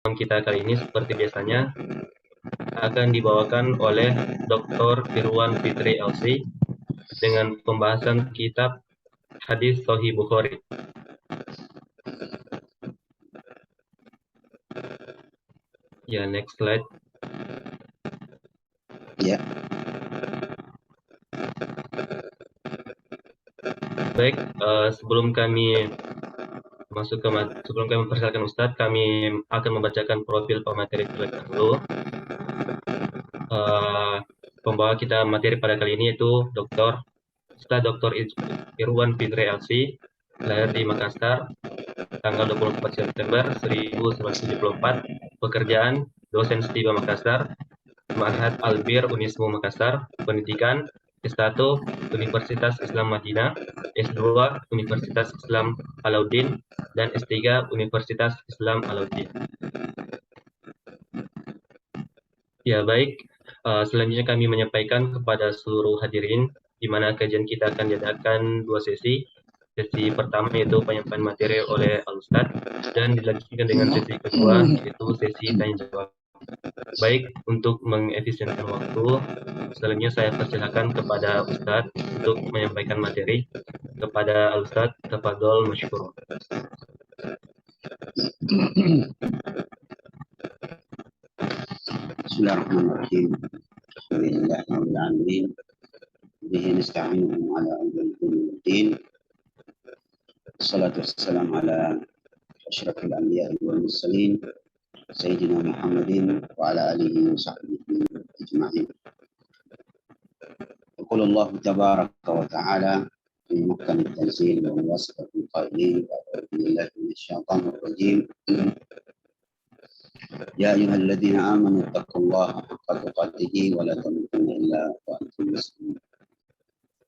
kita kali ini seperti biasanya akan dibawakan oleh Dr. Firwan Fitri LC dengan pembahasan kitab Hadis Sahih Bukhari. Ya, next slide. Ya. Baik, sebelum kami mempersilakan Ustadz, kami akan membacakan profil pemateri terlebih dahulu. Pembawa kita materi pada kali ini yaitu Ustadz Dr. Irwan Fitri LC, lahir di Makassar, tanggal 24 September 1974, pekerjaan dosen STIBA Makassar, Ma'had Albir Unismu Makassar, pendidikan S1 Universitas Islam Madinah, S2 Universitas Islam Alauddin, dan S3 Universitas Islam Alauddin. Ya baik, selanjutnya kami menyampaikan kepada seluruh hadirin di mana kajian kita akan diadakan 2 sesi. Sesi pertama yaitu penyampaian materi oleh Al-Ustadz dan dilanjutkan dengan sesi kedua yaitu sesi tanya jawab. Baik, untuk mengefisienkan waktu, selanjutnya saya persilakan kepada Ustadz untuk menyampaikan materi. Kepada Al-Ustadz, tafadhol masykur. Bismillahirrahmanirrahim. Alhamdulillahirabbil alamin. Bihi nasta'inu ala umuri din. Wassalatu wassalamu ala asyrafil anbiya'i wal mursalin sayyidina Muhammadin wa ala alihi wa sahbihi ajma'in. Yaqulu Allah tabaraka wa ta'ala fi muhkam at-tanzil wa muwassatat al-qailin a'udzu billahi minasyaitonir rajim. يا أيها الذين آمنوا اتقوا الله حق تقاته ولا تموتن إلا وأنتم مسلمون.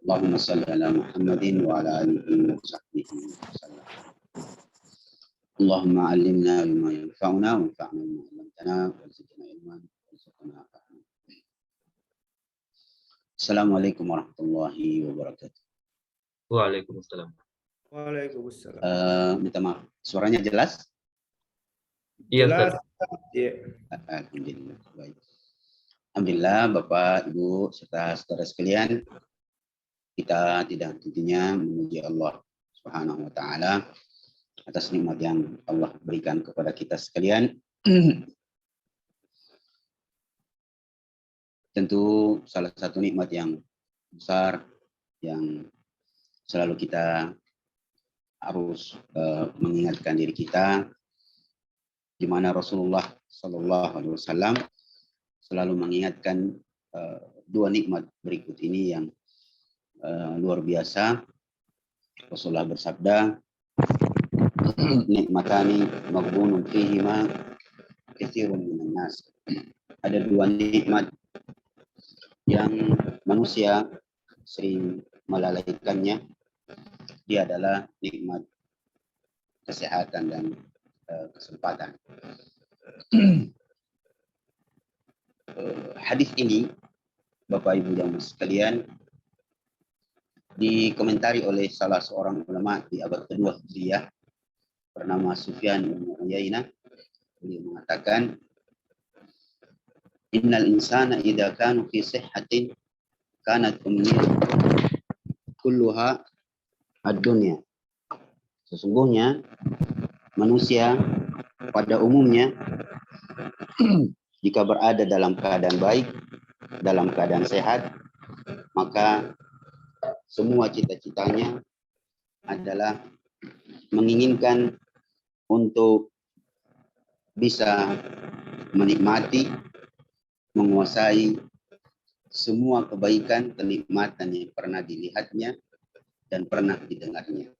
اللهم صل على محمد وعلى آله وصحبه وسلم. اللهم علمنا بما ينفعنا وانفعنا بما علمتنا وزدنا علما وارزقنا فهما. السلام عليكم ورحمة الله وبركاته. Waalaikumsalam. Minta maaf, suaranya jelas? Iya, Jelas. Alhamdulillah. Baik. Alhamdulillah, Bapak, Ibu, serta saudara sekalian, kita tidak hentinya memuji Allah Subhanahu wa Ta'ala atas nikmat yang Allah berikan kepada kita sekalian. Tentu salah satu nikmat yang besar yang selalu kita harus mengingatkan diri kita, di mana Rasulullah Shallallahu Alaihi Wasallam selalu mengingatkan dua nikmat berikut ini yang luar biasa. Rasulullah bersabda, nikmatani maghbunun fihima katsirun minan nas. Ada dua nikmat yang manusia sering melalaikannya. Dia adalah nikmat kesehatan dan kesempatan. Hadis ini, Bapak Ibu yang sekalian, dikomentari oleh salah seorang ulama di abad kedua Hijriah bernama Sufyan bin Uyainah. Beliau mengatakan, innal insana idza kana fi sihhatin kanat umniyatuhu kulluha ad-dunya. Sesungguhnya manusia pada umumnya jika berada dalam keadaan baik, dalam keadaan sehat, maka semua cita-citanya adalah menginginkan untuk bisa menikmati, menguasai semua kebaikan, kenikmatan yang pernah dilihatnya dan pernah didengarnya.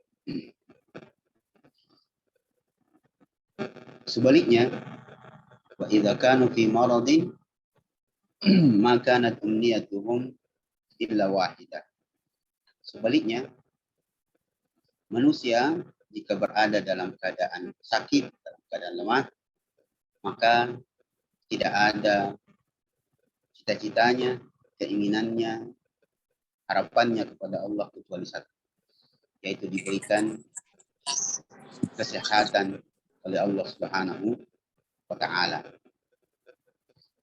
Sebaliknya, wa idza kanu fi maradin ma kanat umniyatuhum illa wahidah. Sebaliknya, manusia jika berada dalam keadaan sakit, dalam keadaan lemah, maka tidak ada cita-citanya, keinginannya, harapannya kepada Allah kecuali satu, yaitu diberikan kesehatan oleh Allah Subhanahu wa ta'ala.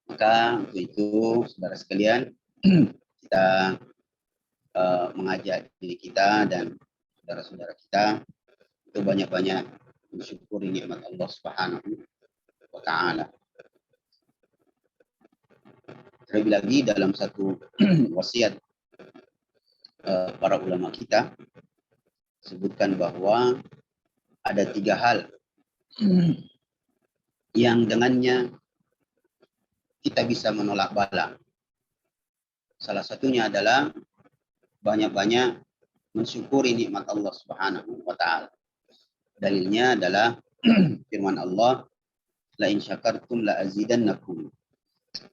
Maka untuk itu, saudara sekalian, kita mengajak diri kita dan saudara-saudara kita itu banyak-banyak mensyukuri nikmat Allah Subhanahu wa ta'ala. Terlebih lagi dalam satu wasiat para ulama kita sebutkan bahwa ada 3 hal yang dengannya kita bisa menolak bala. Salah satunya adalah banyak-banyak mensyukuri nikmat Allah Subhanahu wa ta'ala. Dalilnya adalah firman Allah, la in syakartum la azidannakum.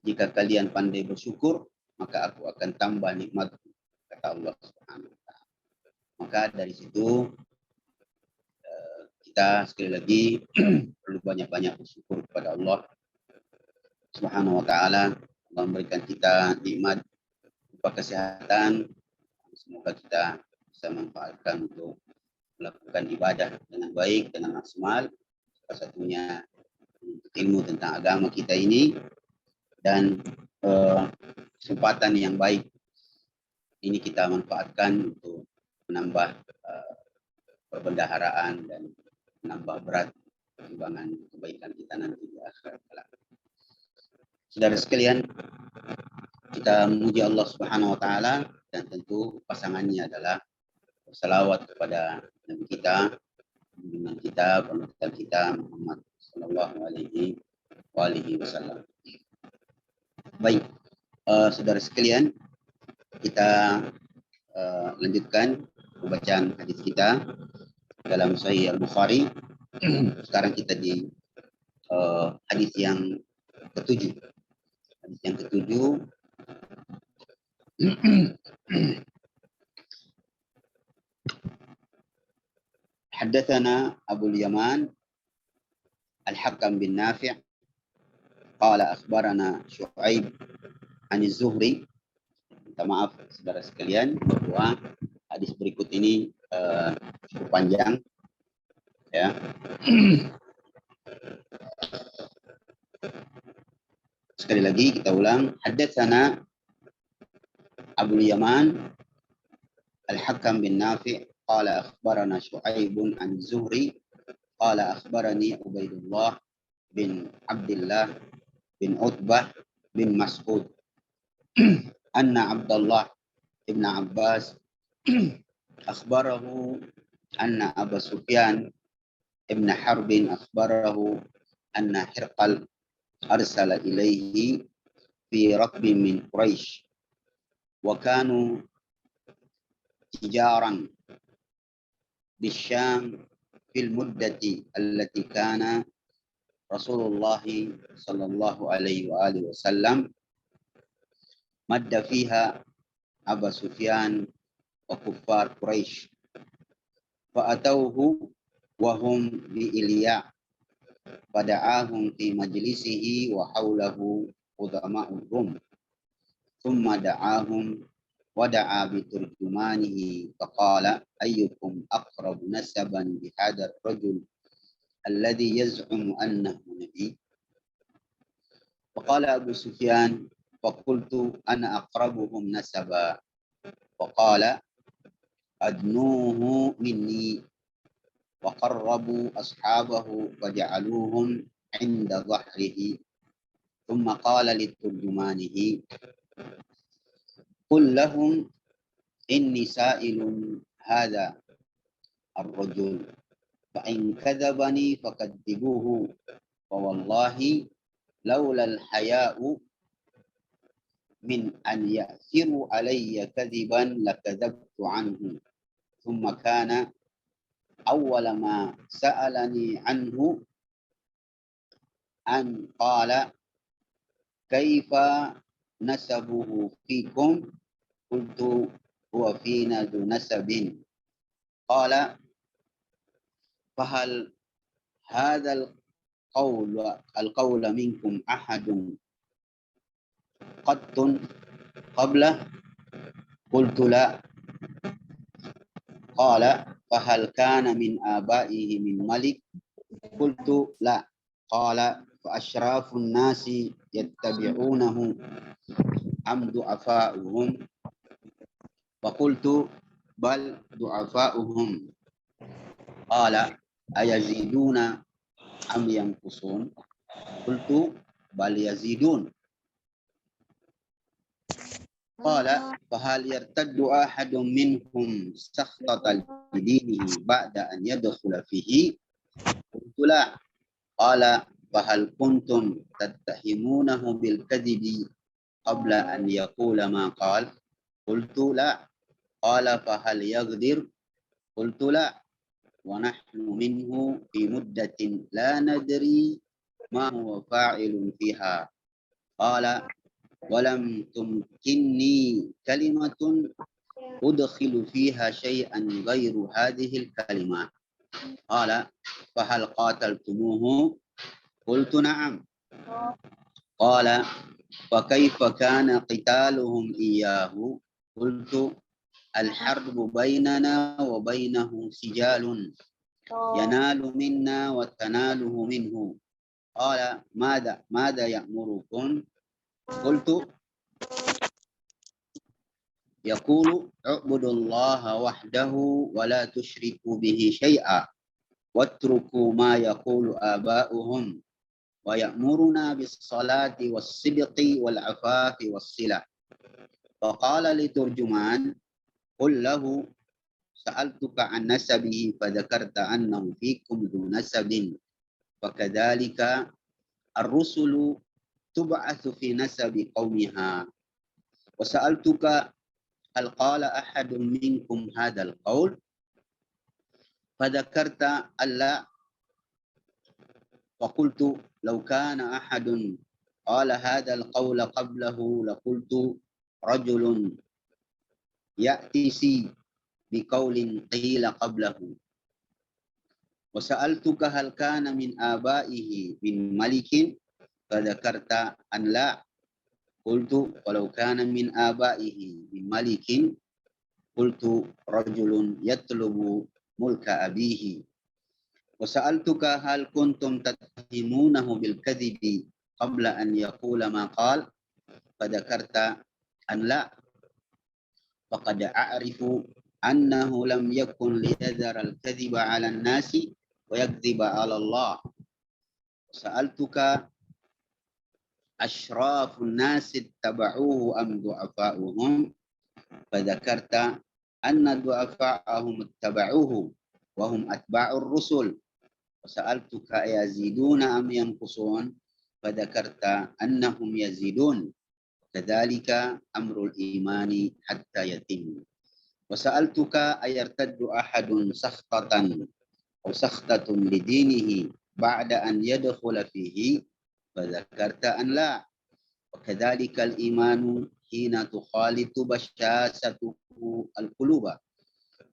Jika kalian pandai bersyukur, maka aku akan tambah nikmatku, kata Allah Subhanahu wa ta'ala. Maka dari situ kita sekali lagi perlu banyak-banyak bersyukur kepada Allah Subhanahu wa ta'ala. Allah memberikan kita nikmat berupa kesehatan. Semoga kita bisa manfaatkan untuk melakukan ibadah dengan baik, dengan maksimal. Salah satunya ilmu tentang agama kita ini, dan kesempatan yang baik ini kita manfaatkan untuk menambah perbendaharaan dan menambah berat timbangan kebaikan kita nanti di akhirat kelak. Saudara sekalian, kita memuji Allah Subhanahu wa ta'ala, dan tentu pasangannya adalah bersalawat kepada Nabi kita, junjungan kita, panutan kita Muhammad sallallahu alaihi wasallam. Baik, saudara sekalian, kita lanjutkan pembacaan hadis kita dalam Sahih Al-Bukhari. Sekarang kita di hadis yang ke-7. Hadis yang ke-7. Haddatsana Abu Yaman Al-Hakam bin Nafi' qala akhbarana Syu'aib an Az-Zuhri. Minta maaf saudara sekalian bahwa hadis berikut ini cukup panjang, ya. Sekali lagi kita ulang. Haddatsana Abu Yaman Al-Hakam bin Nafi' qala akhbarana Syu'aib an Az-Zuhri qala akhbarani Ubaidullah bin Abdullah bin Utbah bin Mas'ud anna Abdullah ibn Abbas akhbarahu anna Abu Sufyan ibn Harbin akhbarahu anna Hirqal arsala ilaihi fi rakbin min Quraisy wa kanu tijaran bisyam fil muddati allati kana Rasulullah sallallahu alaihi wa alihi wasallam madda fiha Abu Sufyan wa kuffar Quraisy fa atauhu wa hum bi Ilya fada'ahum fi majlisihi wa hawlahu udama'ur Rum thumma da'ahum wa da'a bi turjumanihi faqala ayyukum aqrabu nasaban bi hadzal rajul alladhi yaz'umu annahu nabi. Faqala Abu Sufyan faqultu ana aqrabuhum nasaba faqala adnuhu minni wa qarrabu ashabahu faja'aluhum 'inda dhahrihi thumma qala liturjumanihi qul lahum inni sa'ilun hadha ar-rajul fa in kadzabani fakadibuhu wa wallahi laula al-haya'u min an ya'thiru alayya kadiban lakadzabtu anhu thumma kana awwala ma sa'alani anhu an qala kaifa nasabuhu fikum qultu huwa fina du nasabin qala fahal hadzal qawl minkum ahadun qattun qabla qultu la qala fahal kana min abaihi min malik qultu la qala فأشراف الناس يتبعونه أم ضعفاؤهم فقلت بل ضعفاؤهم قال أيزيدون أم ينقصون قلت بل يزيدون قال فهل يرتد أحد منهم سخطة لدينه بعد أن يدخل فيه قلت لا قال فهل كنتم تتهمونه بالكذب قبل أن يقول ما قال قلت لا قال فهل يغدر قلت لا ونحن منه في مدة لا ندري ما هو فاعل فيها قال ولم تمكنني كلمة أدخل فيها شيئا غير هذه الكلمة قال فهل قاتلتموه قلت نعم قال فكيف كان قتالهم إياه قلت الحرب بيننا وبينه سجال ينال منا وتناله منه قال ماذا يأمركم قلت يقول اعبدوا الله وحده ولا تشركوا به شيئا واتركوا ما يقول آباؤهم ويأمرنا بالصلاة والصدق والعفاف والصلة فقال لترجمان قل له سألتك عن نسبه فذكرت أنه فيكم ذو نسب فكذلك الرسل تبعث في نسب قومها وسألتك هل قال أحد منكم هذا القول فذكرت ألا فقلت لو كان أحد قال هذا القول قبله لقلت رجل يأتي بقول قيل قبله وسألتك هل كان من آبائه من ملك فذكرت أن لا قلت ولو كان من آبائه من ملك قلت رجل يطلب ملك أبيه وسألتك هل كنتم تتهمونه بالكذب قبل أن يقول ما قال فذكرت أن لا فقد أعرف أنه لم يكن ليذر الكذب على الناس ويكذب على الله سألتك أشراف الناس اتبعوه أم ضعفاؤهم فذكرت أن ضعفاءهم اتبعوه وهم أتباع الرسل وسألتك يزيدون أم ينقصون فذكرت أنهم يزيدون كذلك أمر الإيمان حتى يتم وسألتك أيرتد أحد سخطة لدينه بعد أن يدخل فيه فذكرت أن لا وكذلك الإيمان حين تخالط بشاشته القلوب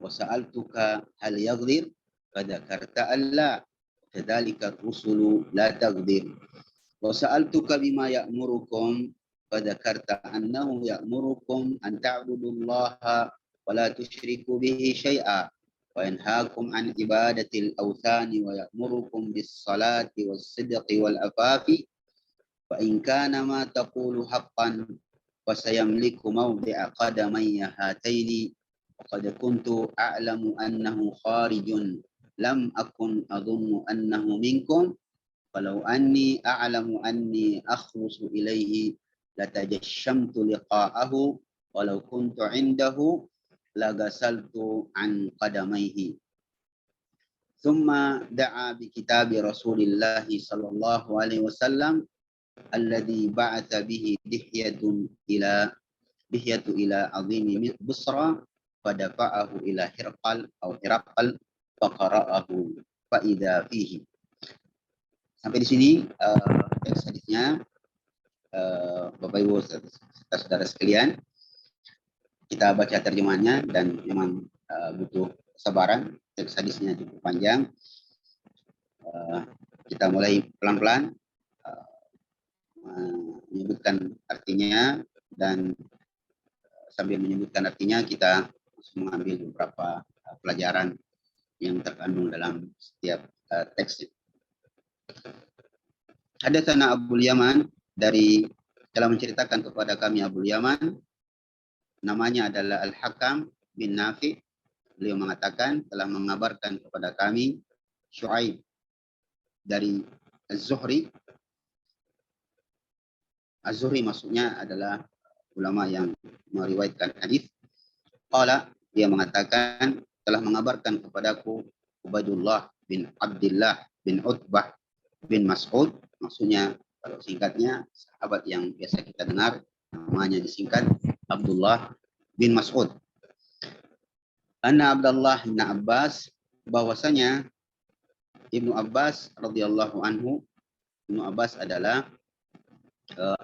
وسألتك هل يغدر فذكرت أن لا كذلك الرسل لا تغدر وسألتك بما يأمركم فذكرت أنه يأمركم أن تعبدوا الله ولا تشركوا به شيئا وينهاكم عن عبادة الأوثان ويأمركم بالصلاة والصدق والعفاف فإن كان ما تقول حقا فسيملك موضع قدمي هاتين وقد كنت أعلم أنه خارج لم أكن أظن أنه منكم فلو أني أعلم أني أخلص إليه لتجشمت لقاءه ولو كنت عنده لغسلت عن قدميه ثم دعا بكتاب رسول الله صلى الله عليه وسلم الذي بعث به دحية إلى عظيم بصرى فدفعه إلى هرقل فقرأه فإذا فيه. Sampai di sini teks hadisnya, Bapak Ibu saudara sekalian. Kita baca terjemahannya dan memang butuh kesabaran. Teks hadisnya cukup panjang. Kita mulai pelan-pelan menyebutkan artinya dan sambil menyebutkan artinya kita mengambil beberapa pelajaran yang terkandung dalam setiap teks. Hadatsana Abul Yaman, dari telah menceritakan kepada kami Abul Yaman, namanya adalah Al-Hakam bin Nafi. Beliau mengatakan telah mengabarkan kepada kami Syuaib dari Az-Zuhri. Az-Zuhri maksudnya adalah ulama yang meriwayatkan hadis. Qala, dia mengatakan telah mengabarkan kepadaku Ubaidullah bin Abdullah bin Utbah bin Mas'ud, maksudnya kalau singkatnya sahabat yang biasa kita dengar namanya disingkat Abdullah bin Mas'ud. Anna Abdullah bin Abbas, bahwasanya Ibnu Abbas radhiyallahu anhu, Ibnu Abbas adalah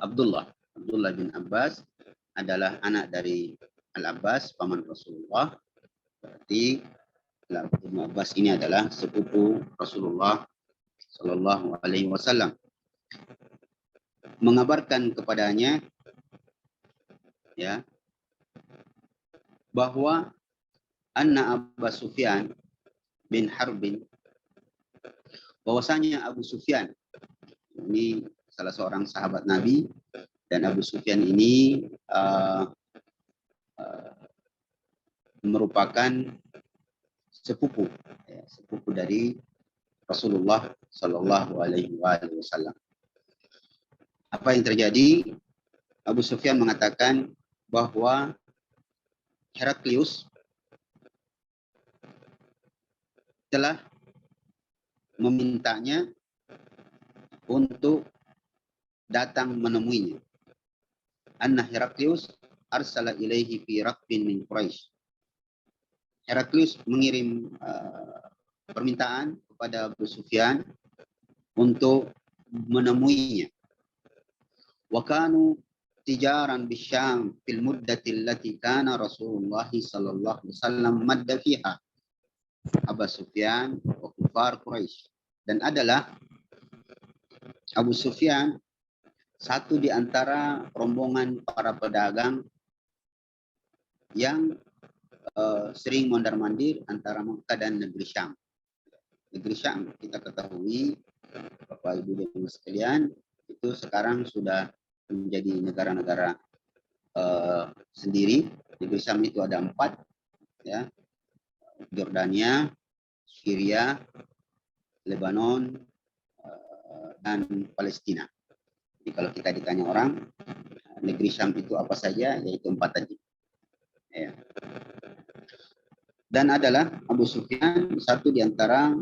Abdullah bin Abbas adalah anak dari Al-Abbas, paman Rasulullah. Berarti Ibnu Abbas ini adalah sepupu Rasulullah Sallallahu Alaihi Wasallam. Mengabarkan kepadanya, ya, bahwa anna Abu Sufyan bin Harbin, bahwasanya Abu Sufyan ini salah seorang sahabat Nabi, dan Abu Sufyan ini merupakan sepupu, ya, sepupu dari Rasulullah Sallallahu Alaihi Wasallam. Apa yang terjadi? Abu Sufyan mengatakan bahwa Heraklius telah memintanya untuk datang menemuinya. Anna Heraklius arsala ilaihi fi raqbin min Quraisy. Heraklius mengirim permintaan kepada Abu Sufyan untuk menemuinya. Wa kanu tijaran bisyam fil muddati allati kana Rasulullah sallallahu alaihi wasallam madda fiha Abu Sufyan wa kufar Quraisy. Dan adalah Abu Sufyan satu di antara rombongan para pedagang yang sering mondar-mandir antara Mekah dan negeri Syam. Negeri Syam kita ketahui, Bapak Ibu dan sekalian, itu sekarang sudah menjadi negara-negara sendiri. Negeri Syam itu ada 4, ya, Jordania, Syria, Lebanon, dan Palestina. Jadi kalau kita ditanya orang, negeri Syam itu apa saja, yaitu 4 tadi. Ya. Dan adalah Abu Sufyan satu di antara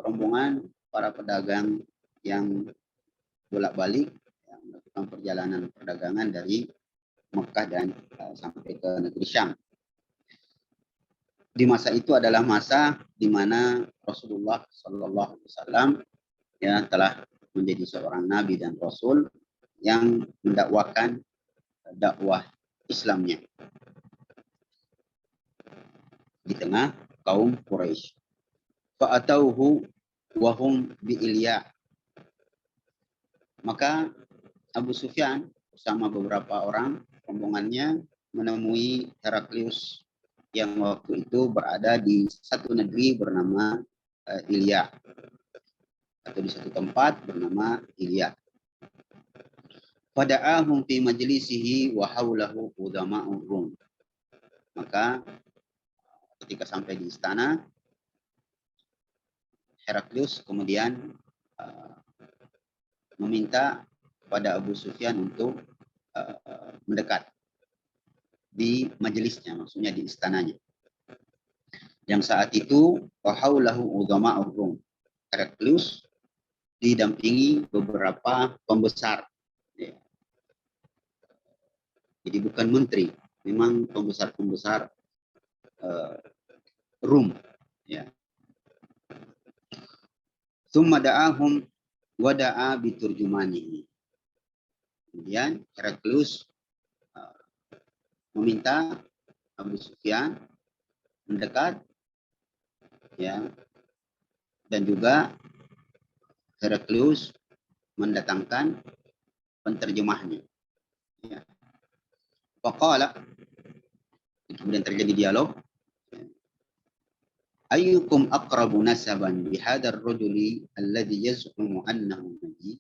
rombongan para pedagang yang bolak-balik melakukan perjalanan perdagangan dari Mekah dan sampai ke negeri Syam. Di masa itu adalah masa di mana Rasulullah Sallallahu Alaihi Wasallam, ya, telah menjadi seorang nabi dan rasul yang mendakwakan dakwah Islamnya di tengah kaum Quraisy. Fa'atauhu wa hum bi Ilya. Maka Abu Sufyan bersama beberapa orang rombongannya menemui Heraklius yang waktu itu berada di satu negeri bernama Ilya, atau di satu tempat bernama Ilya. Fada'ahum fi majlisihi wa haulahu udama'ur Rum. Maka ketika sampai di istana, Heraklius kemudian meminta kepada Abu Sufyan untuk mendekat di majelisnya, maksudnya di istananya. Yang saat itu wahaulahu udhama'ur Rum. Heraklius didampingi beberapa pembesar. Ya. Jadi bukan menteri, memang pembesar-pembesar Rum. Ya. Tsumma da'ahum wa da'a biturjumanihi. Kemudian Heraklius meminta Abu Sufyan mendekat, ya, dan juga Heraklius mendatangkan penterjemahnya. Ya. Faqala, kemudian terjadi dialog. Ayyukum aqrabu nasaban bihadar rajuli alladhi yaz'umu annahu nabi.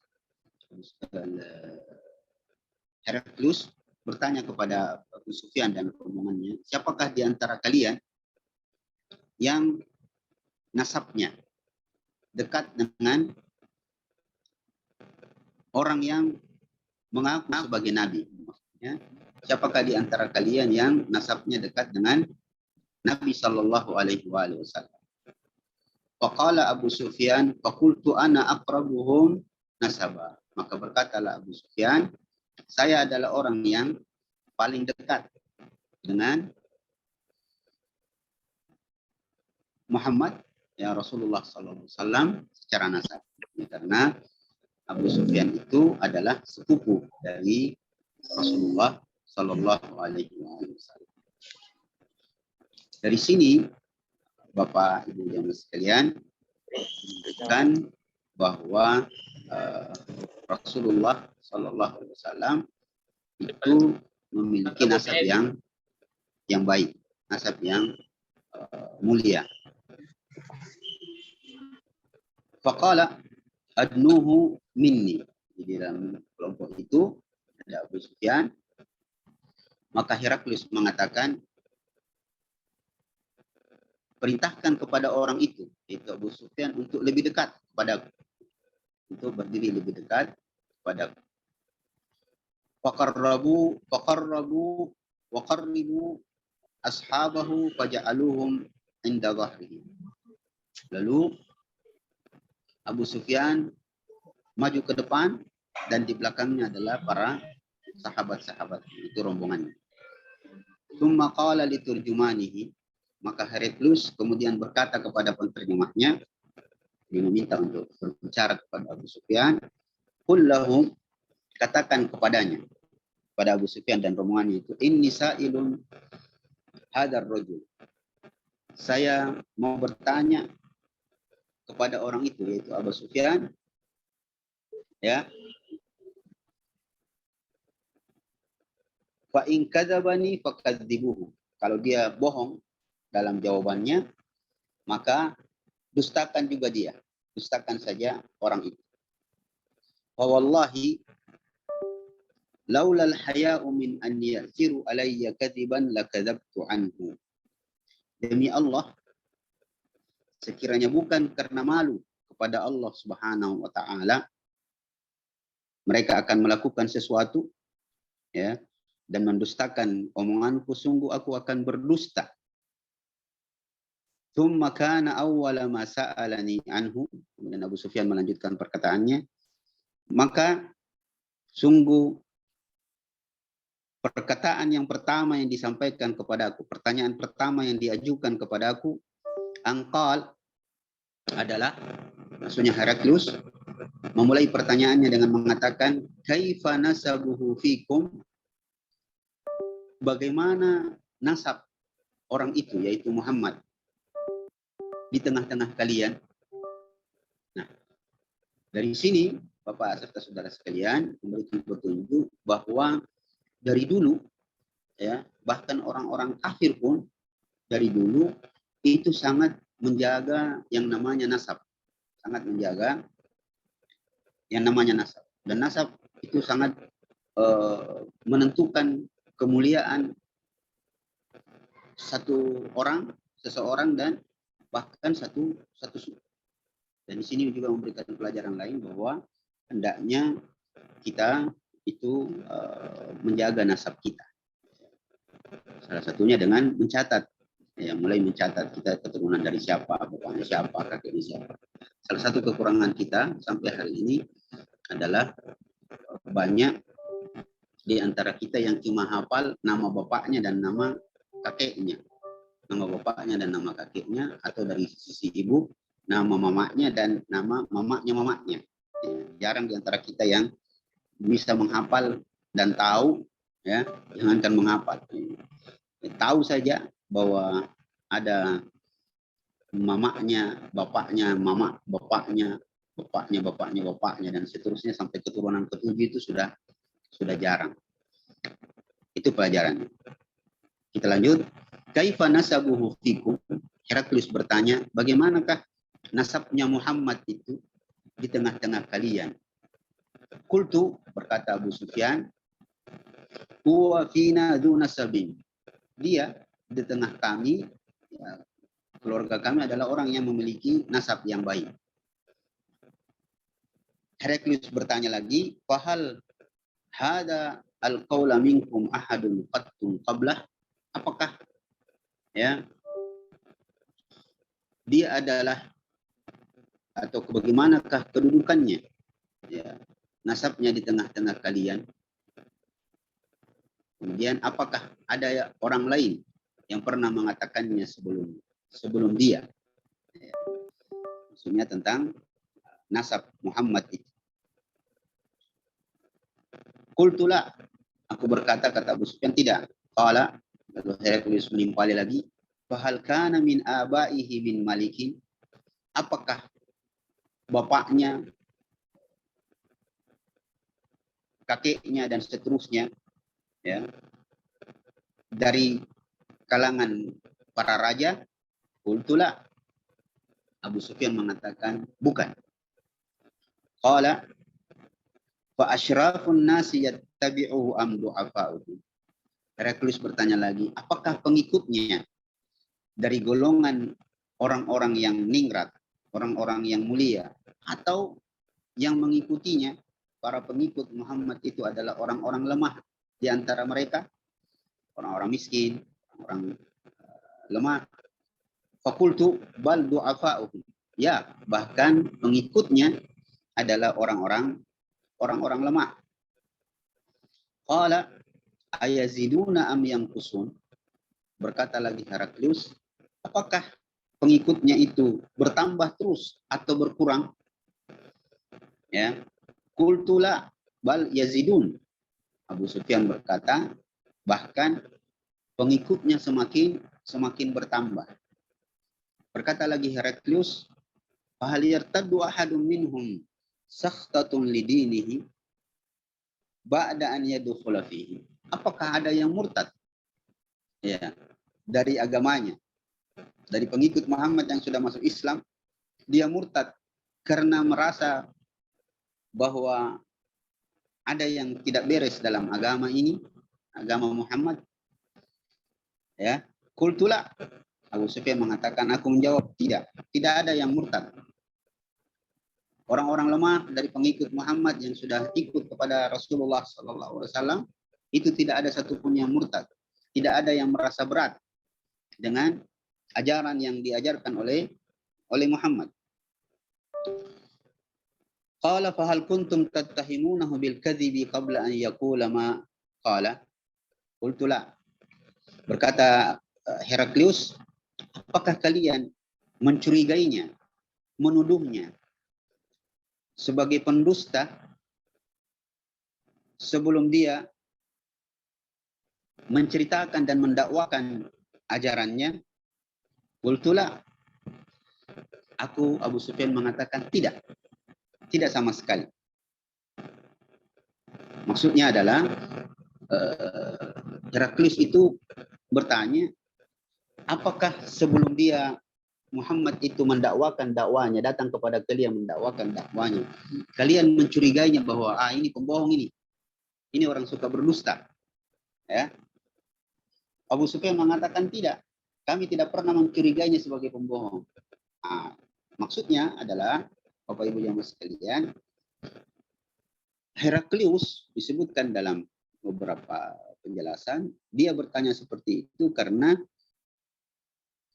Heraklius bertanya kepada Abu Sufyan dan rombongannya, siapakah di antara kalian yang nasabnya dekat dengan orang yang mengaku sebagai nabi? Maksudnya, siapakah di antara kalian yang nasabnya dekat dengan Nabi Shallallahu Alaihi Wasallam? Faqala Abu Sufyan, faqultu ana aqrabuhum nasaba. Maka berkatalah Abu Sufyan, saya adalah orang yang paling dekat dengan Muhammad ya Rasulullah Sallallahu Alaihi Wasallam secara nasab. Karena Abu Sufyan itu adalah sepupu dari Rasulullah Sallallahu Alaihi Wasallam. Dari sini, Bapak Ibu yang sekalian, menunjukkan bahwa Rasulullah Sallallahu Alaihi Wasallam itu memiliki nasab yang baik, nasab yang mulia. Faqala adnuhu minni. Di dalam kelompok itu ada Abu Sufyan. Maka Heraklius mengatakan, perintahkan kepada orang itu, yaitu Abu Sufyan, untuk lebih dekat kepadaku, untuk berdiri lebih dekat kepadaku. Faqarribu ashabahu faja'aluhum inda dhahrihi. Lalu Abu Sufyan maju ke depan dan di belakangnya adalah para sahabat-sahabat, itu rombongannya. Tsumma qala liturjumanihi, maka Heraklius kemudian berkata kepada penterjemahnya, dia meminta untuk berbicara kepada Abu Sufyan, qul lahum, katakan kepadanya, pada Abu Sufyan dan rombongannya itu, inni sa'ilun hadar rajul, saya mau bertanya kepada orang itu, yaitu Abu Sufyan, ya, fa in kadzabani fakadzibuhu, kalau dia bohong dalam jawabannya, maka dustakan juga dia, dustakan saja orang itu. Wa wallahi laulal haya'u min an yasiru alayya kadziban lakadzabtu anhu. Demi Allah, sekiranya bukan karena malu kepada Allah Subhanahu wa taala, mereka akan melakukan sesuatu, ya, dan mendustakan omonganku, sungguh aku akan berdusta. Tsumma kana awwala ma sa'alani anhu, kemudian Abu Sufyan melanjutkan perkataannya, maka sungguh perkataan yang pertama yang disampaikan kepadaku, pertanyaan pertama yang diajukan kepadaku, angkal, adalah, maksudnya Heraklius memulai pertanyaannya dengan mengatakan, kaifa nasabuhu fikum, bagaimana nasab orang itu, yaitu Muhammad, di tengah-tengah kalian. Nah, dari sini Bapak serta saudara sekalian memberikan petunjuk bahwa dari dulu, ya, bahkan orang-orang kafir pun dari dulu itu sangat menjaga yang namanya nasab, sangat menjaga yang namanya nasab, dan nasab itu sangat menentukan kemuliaan seseorang dan bahkan satu suku. Dan di sini juga memberikan pelajaran lain bahwa hendaknya kita itu menjaga nasab kita. Salah satunya dengan mencatat, ya, mulai mencatat kita keturunan dari siapa, bapaknya siapa, kakeknya siapa. Salah satu kekurangan kita sampai hari ini adalah banyak di antara kita yang cuma hafal nama bapaknya dan nama kakeknya, nama bapaknya dan nama kakeknya, atau dari sisi ibu nama mamanya dan nama mamanya. Jarang di antara kita yang bisa menghafal dan tahu, ya, jangankan menghafal, tahu saja bahwa ada mamanya, bapaknya, mama, bapaknya, dan seterusnya sampai keturunan ketujuh itu sudah jarang. Itu pelajarannya. Kita lanjut. Kaifa nasabuhu fikum? Heraklius bertanya, bagaimanakah nasabnya Muhammad itu di tengah-tengah kalian? Qultu, berkata Abu Sufyan, huwa fina dzu nasabin. Dia di tengah kami, ya, keluarga kami adalah orang yang memiliki nasab yang baik. Heraklius bertanya lagi, fahal hada al-qawla minkum ahadun qattun qablah? Apakah ya dia adalah atau bagaimanakah kedudukannya, ya, nasabnya di tengah-tengah kalian? Kemudian apakah ada orang lain yang pernah mengatakannya sebelum dia? Ya, maksudnya tentang nasab Muhammad itu. Qultulah, aku berkata, kata Abu Sufyan, tidak. Qala, lalu Heraklius menimpali lagi, fahal kana min abaihi min malikin? Apakah bapaknya, kakeknya dan seterusnya, ya, dari kalangan para raja? Qultulah, Abu Sufyan mengatakan bukan. Qala fa asyrafun nasi yattabi'uhu am du'afa'uhu. Heraklius bertanya lagi, apakah pengikutnya dari golongan orang-orang yang ningrat, orang-orang yang mulia, atau yang mengikutinya, para pengikut Muhammad itu adalah orang-orang lemah di antara mereka, orang-orang miskin, orang lemah? Fakultu bal du'afa'uhu. Ya, bahkan pengikutnya adalah orang-orang lemah. Qala ayaziduna am yanqusun? Berkata lagi Heraklius, apakah pengikutnya itu bertambah terus atau berkurang? Ya, qultula bal yazidun. Abu Sufyan berkata, bahkan pengikutnya semakin bertambah. Berkata lagi Heraklius, fahal yartaddu ahadun minhum sakhtatun lidinihi ba'da an yadkhula fihi? Apakah ada yang murtad, ya, dari agamanya, dari pengikut Muhammad yang sudah masuk Islam, dia murtad karena merasa bahwa ada yang tidak beres dalam agama ini, agama Muhammad? Ya, qultula, Abu Sufyan mengatakan, aku menjawab, tidak ada yang murtad. Orang-orang lemah dari pengikut Muhammad yang sudah ikut kepada Rasulullah SAW itu tidak ada satupun yang murtad, tidak ada yang merasa berat dengan ajaran yang diajarkan oleh Muhammad. Qala fahal kuntum tattahimunahu bil kadhibi qabla an yaqula ma qala? Qultu la. Berkata Heraklius, apakah kalian mencurigainya, menuduhnya sebagai pendusta sebelum dia menceritakan dan mendakwakan ajarannya? Qultu la. Aku, Abu Sufyan, mengatakan tidak sama sekali. Maksudnya adalah Heraklius itu bertanya, apakah sebelum dia Muhammad itu mendakwakan dakwanya, datang kepada kalian mendakwakan dakwanya, kalian mencurigainya bahwa ini pembohong, ini orang suka berdusta? Ya, Abu Sufyan mengatakan tidak, kami tidak pernah mencurigainya sebagai pembohong. Maksudnya adalah, Bapak Ibu yang sekalian, Heraklius disebutkan dalam beberapa penjelasan, dia bertanya seperti itu karena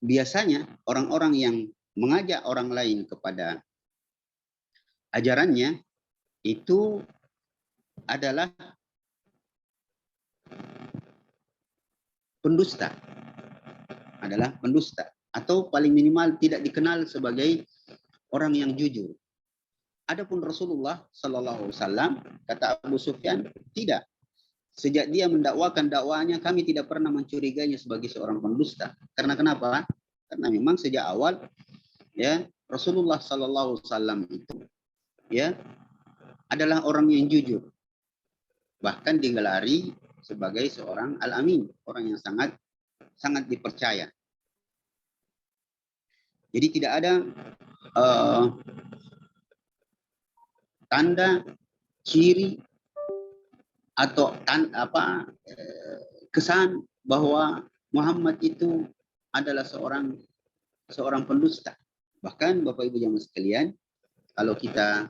biasanya orang-orang yang mengajak orang lain kepada ajarannya itu adalah pendusta, atau paling minimal tidak dikenal sebagai orang yang jujur. Adapun Rasulullah Sallallahu Alaihi Wasallam, kata Abu Sufyan, tidak. Sejak dia mendakwakan dakwanya, kami tidak pernah mencurigainya sebagai seorang pendusta. Karena kenapa? Karena memang sejak awal, ya, Rasulullah Sallallahu Alaihi Wasallam itu, ya, adalah orang yang jujur. Bahkan digelari sebagai seorang al-amin, orang yang sangat dipercaya. Jadi tidak ada tanda ciri atau kesan bahwa Muhammad itu adalah seorang pendusta. Bahkan Bapak Ibu jamaah sekalian, kalau kita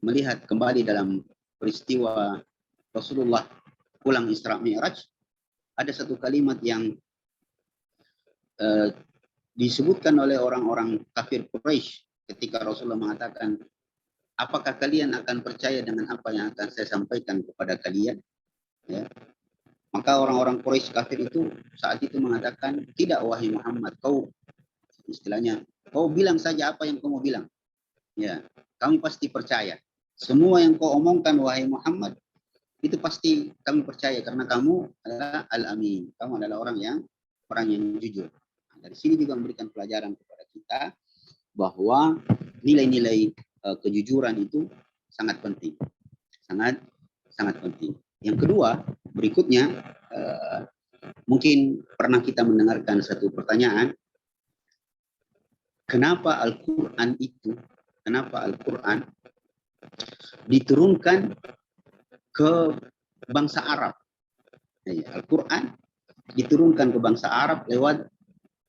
melihat kembali dalam peristiwa Rasulullah pulang Isra Mi'raj, ada satu kalimat yang disebutkan oleh orang-orang kafir Quraisy ketika Rasulullah mengatakan, apakah kalian akan percaya dengan apa yang akan saya sampaikan kepada kalian? Ya. Maka orang-orang Quraisy kafir itu saat itu mengatakan, tidak wahai Muhammad, kau istilahnya, kau bilang saja apa yang kau mau bilang. Ya, kami pasti percaya. Semua yang kau omongkan wahai Muhammad, itu pasti kami percaya karena kamu adalah Al-Amin. Kamu adalah orang yang jujur. Nah, dari sini juga memberikan pelajaran kepada kita bahwa nilai-nilai kejujuran itu sangat penting. Sangat penting. Yang kedua, berikutnya mungkin pernah kita mendengarkan satu pertanyaan, kenapa Al-Quran diturunkan ke bangsa Arab? Al-Quran diturunkan ke bangsa Arab lewat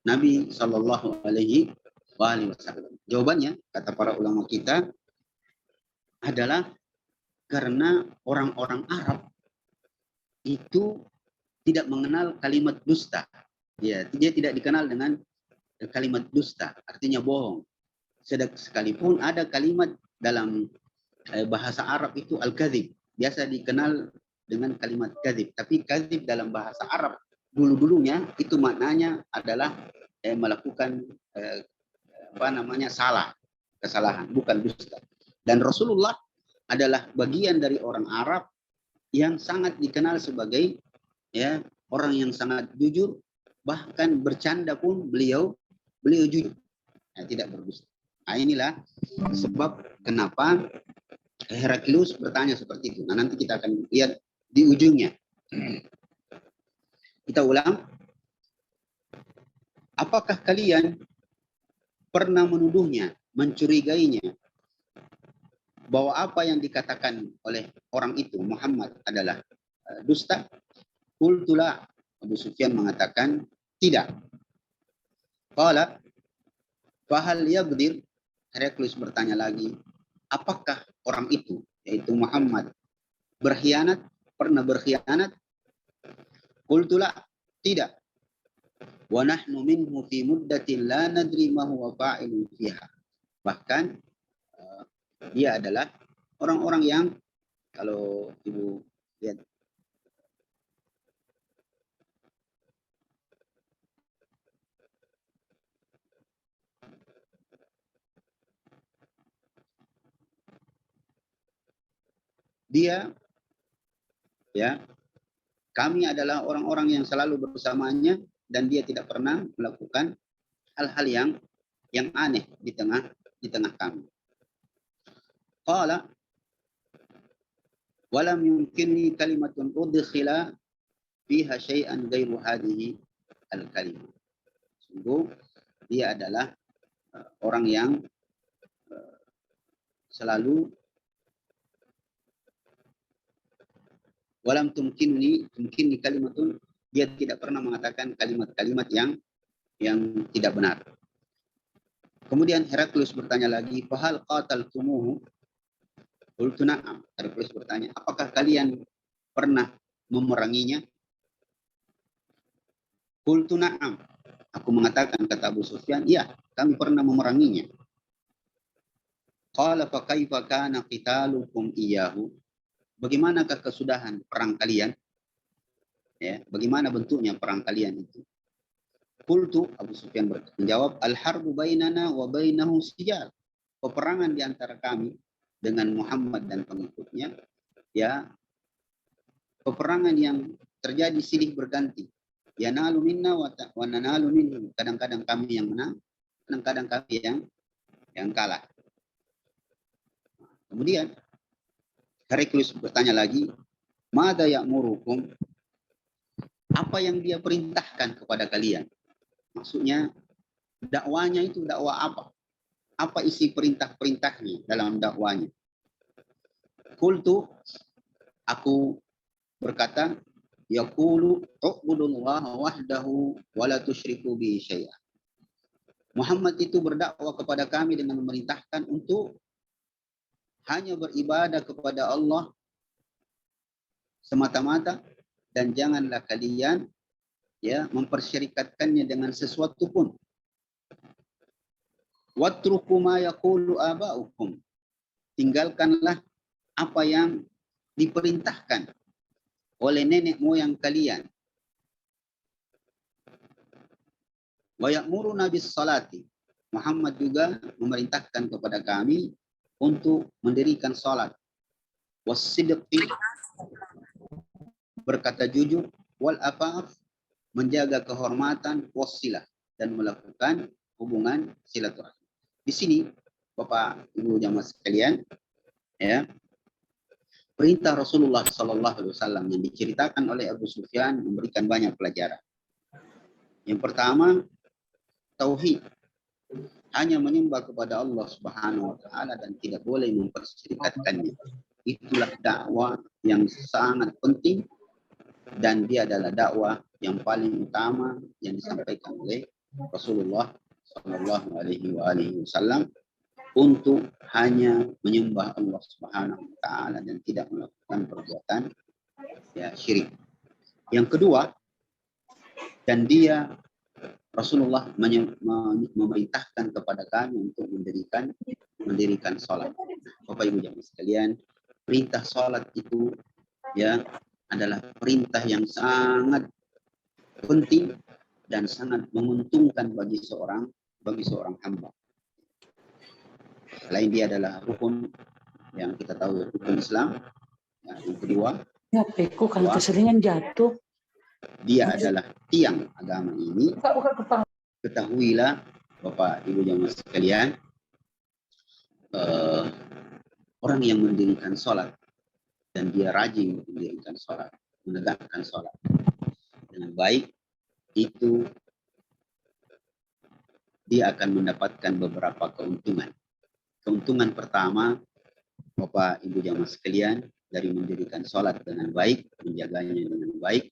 Nabi Shallallahu Alaihi Wasallam. Jawabannya, kata para ulama kita, adalah karena orang-orang Arab itu tidak mengenal kalimat dusta. Ya, dia tidak dikenal dengan kalimat dusta, artinya bohong. Sekalipun ada kalimat dalam bahasa Arab itu al-kadzib, biasa dikenal dengan kalimat kadzib, tapi kadzib dalam bahasa Arab dulu-dulunya itu maknanya adalah melakukan kesalahan, bukan dusta. Dan Rasulullah adalah bagian dari orang Arab yang sangat dikenal sebagai orang yang sangat jujur, bahkan bercanda pun beliau jujur, tidak berdusta. Nah, inilah sebab kenapa Heraklius bertanya seperti itu. Nah, nanti kita akan lihat di ujungnya. Kita ulang. Apakah kalian pernah menuduhnya, mencurigainya, bahwa apa yang dikatakan oleh orang itu, Muhammad, adalah dusta? Qultulah, Abu Sufyan mengatakan tidak. Qala fahal yaqdir, Heraklius bertanya lagi, apakah orang itu, yaitu Muhammad, pernah berkhianat? Qultulah, tidak. Wa nahnu minhu fi muddatin la nadri ma huwa fa'ilun fiha. Bahkan dia adalah orang-orang yang, kalau Ibu lihat dia, ya, kami adalah orang-orang yang selalu bersamanya dan dia tidak pernah melakukan hal-hal yang aneh di tengah kami. Qala walam yumkinni kalimatun udkhila fiha syai'an ghairu hadhihi al-kalimah. Sungguh dia adalah orang yang selalu walam tumkinni kalimatun, dia tidak pernah mengatakan kalimat-kalimat yang tidak benar. Kemudian Heraklius bertanya lagi, fahal qataltumuhu? Qultu na'am. Heraklius bertanya, apakah kalian pernah memeranginya? Qultu na'am. Aku mengatakan, kata Abu Sufyan, ya, kami pernah memeranginya. Qala fa kaifa kana qitalukum iyyahu? Bagaimanakah kesudahan perang kalian? Ya, bagaimana bentuknya perang kalian itu? Qultu, Abu Sufyan menjawab, al-harbu bainana wa bainahu sijal. Peperangan di antara kami dengan Muhammad dan pengikutnya, ya, peperangan yang terjadi silih berganti. Yanalu minna wa nanalu minhu. Kadang-kadang kami yang menang, kadang-kadang kami yang kalah. Kemudian Heraklius bertanya lagi, "Madza ya'murukum?" Apa yang dia perintahkan kepada kalian? Maksudnya dakwanya itu dakwah apa? Apa isi perintah-perintahnya dalam dakwanya? Qultu, aku berkata, yaqulu u'budullaha wahdahu wa la tusyriku bihi syai'a. Muhammad itu berdakwah kepada kami dengan memerintahkan untuk hanya beribadah kepada Allah semata-mata, dan janganlah kalian mempersyarikatkannya dengan sesuatu pun. Watruku ma yaqulu aba'ukum, tinggalkanlah apa yang diperintahkan oleh nenek moyang kalian. Wa ya'muruna bis salati, Muhammad juga memerintahkan kepada kami untuk mendirikan salat. Was-sidqi, berkata jujur. Wal afaf, menjaga kehormatan. Wassilah, dan melakukan hubungan silaturahmi. Di sini Bapak Ibu jamaah sekalian, perintah Rasulullah SAW yang diceritakan oleh Abu Sufyan memberikan banyak pelajaran. Yang pertama, tauhid, hanya menyembah kepada Allah Subhanahu wa taala dan tidak boleh memperserikatkannya. Itulah dakwah yang sangat penting, dan dia adalah dakwah yang paling utama yang disampaikan oleh Rasulullah SAW, untuk hanya menyembah Allah Subhanahu wa taala dan tidak melakukan perbuatan syirik. Yang kedua, dan dia Rasulullah memerintahkan kepada kami untuk mendirikan salat. Bapak Ibu jamaah sekalian, perintah salat itu adalah perintah yang sangat penting dan sangat menguntungkan bagi seorang hamba. Selain dia adalah rukun yang kita tahu, rukun Islam. Yang kedua, kalau keseringan jatuh, dia adalah tiang agama ini. Ketahuilah Bapak Ibu jamaah sekalian, orang yang mendirikan sholat dan dia rajin mendirikan sholat, menegakkan sholat dengan baik, itu dia akan mendapatkan beberapa keuntungan. Keuntungan pertama, Bapak Ibu jamaah sekalian, dari mendirikan sholat dengan baik, menjaganya dengan baik,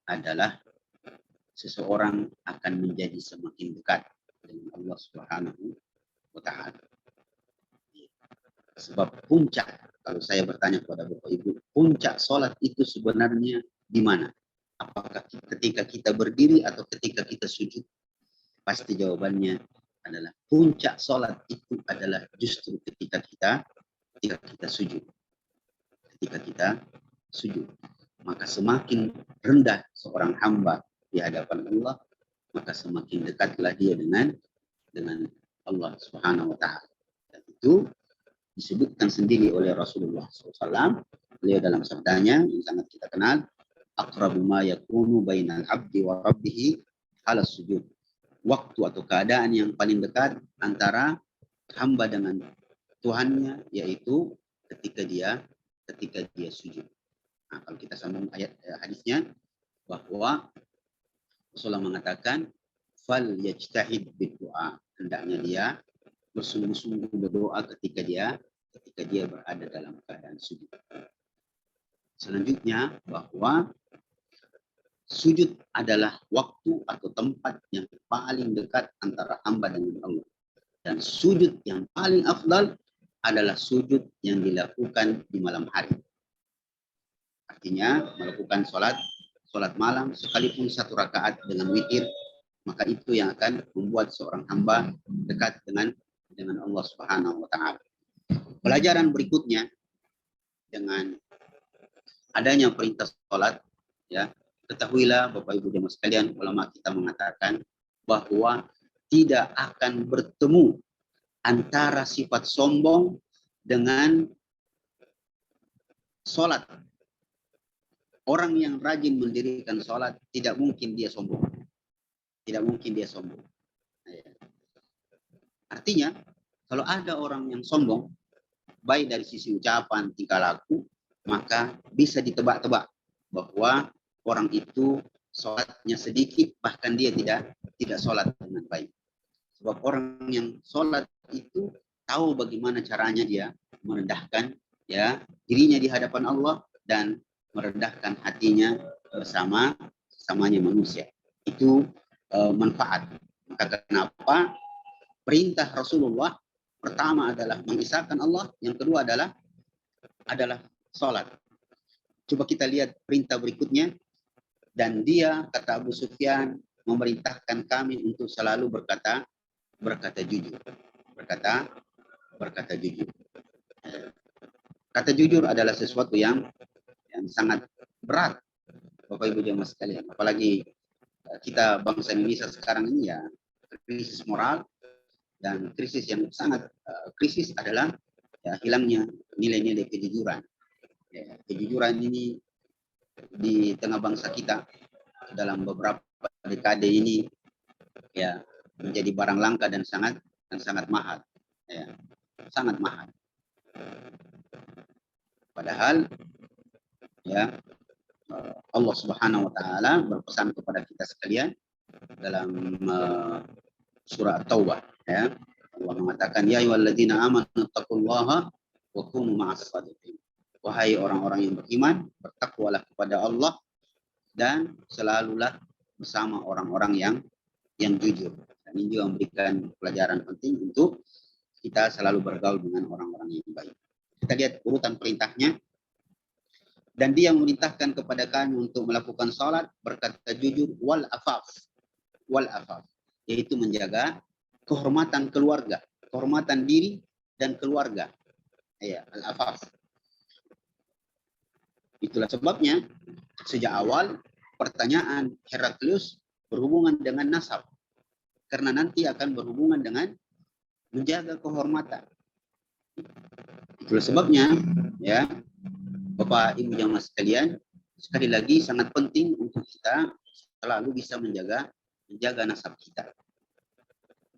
adalah seseorang akan menjadi semakin dekat dengan Allah Subhanahu wa taala. Sebab puncak, kalau saya bertanya kepada Bapak Ibu, puncak sholat itu sebenarnya di mana? Apakah ketika kita berdiri atau ketika kita sujud? Pasti jawabannya adalah puncak sholat itu adalah justru ketika kita sujud. Ketika kita sujud, maka semakin rendah seorang hamba di hadapan Allah, maka semakin dekatlah dia dengan Allah Subhanahu wa taala. Dan itu disebutkan sendiri oleh Rasulullah SAW. Beliau dalam sabdanya yang sangat kita kenal, aqrabu ma yakunu bainal abdi wa rabbih ala sujud. Waktu atau keadaan yang paling dekat antara hamba dengan Tuhannya, yaitu ketika dia sujud. Nah, kalau kita sambung ayat hadisnya, bahwa Rasulullah mengatakan fal yajtahid bid-du'a, hendaknya dia bersungguh-sungguh berdoa ketika dia berada dalam keadaan sujud. Selanjutnya, bahwa sujud adalah waktu atau tempat yang paling dekat antara hamba dengan Allah. Dan sujud yang paling afdal adalah sujud yang dilakukan di malam hari. Artinya, melakukan sholat malam sekalipun 1 rakaat dengan witir, maka itu yang akan membuat seorang hamba dekat dengan Allah Subhanahu wa taala. Pelajaran berikutnya, dengan adanya perintah sholat, ketahuilah Bapak Ibu jemaah sekalian, ulama kita mengatakan bahwa tidak akan bertemu antara sifat sombong dengan sholat. Orang yang rajin mendirikan sholat tidak mungkin dia sombong. Tidak mungkin dia sombong. Artinya, kalau ada orang yang sombong, baik dari sisi ucapan, tingkah laku, maka bisa ditebak-tebak bahwa orang itu sholatnya sedikit, bahkan dia tidak sholat dengan baik. Sebab orang yang sholat itu tahu bagaimana caranya dia merendahkan ya dirinya di hadapan Allah dan merendahkan hatinya bersama samanya manusia. Itu manfaat. Maka kenapa perintah Rasulullah pertama adalah mengisahkan Allah, yang kedua adalah sholat. Coba kita lihat perintah berikutnya. Dan dia, kata Abu Sufyan, memerintahkan kami untuk selalu berkata jujur. Berkata jujur. Kata jujur adalah sesuatu yang sangat berat, Bapak Ibu jemaah sekalian. Apalagi kita bangsa Indonesia sekarang ini ya krisis moral, dan krisis yang sangat krisis adalah ya, hilangnya nilai-nilai kejujuran. Ya, kejujuran ini di tengah bangsa kita dalam beberapa dekade ini ya menjadi barang langka dan sangat mahal, ya, sangat mahal. Padahal ya Allah Subhanahu wa taala berpesan kepada kita sekalian dalam surah At-Taubah, ya. Allah mengatakan ya ayyuhalladzina amanu taqullaha wa kunu ma'as shadiqin. Wahai orang-orang yang beriman, bertakwalah kepada Allah dan selalulah bersama orang-orang yang jujur. Dan ini juga memberikan pelajaran penting untuk kita selalu bergaul dengan orang-orang yang baik. Kita lihat urutan perintahnya. Dan dia memerintahkan kepada kami untuk melakukan salat, berkata jujur, wal afaf, yaitu menjaga kehormatan keluarga, kehormatan diri dan keluarga. Ya, al afaf. Itulah sebabnya sejak awal pertanyaan Heraklius berhubungan dengan nasab, karena nanti akan berhubungan dengan menjaga kehormatan. Itulah sebabnya ya Bapak Ibu jamaah sekalian, sekali lagi sangat penting untuk kita selalu bisa menjaga nasab kita.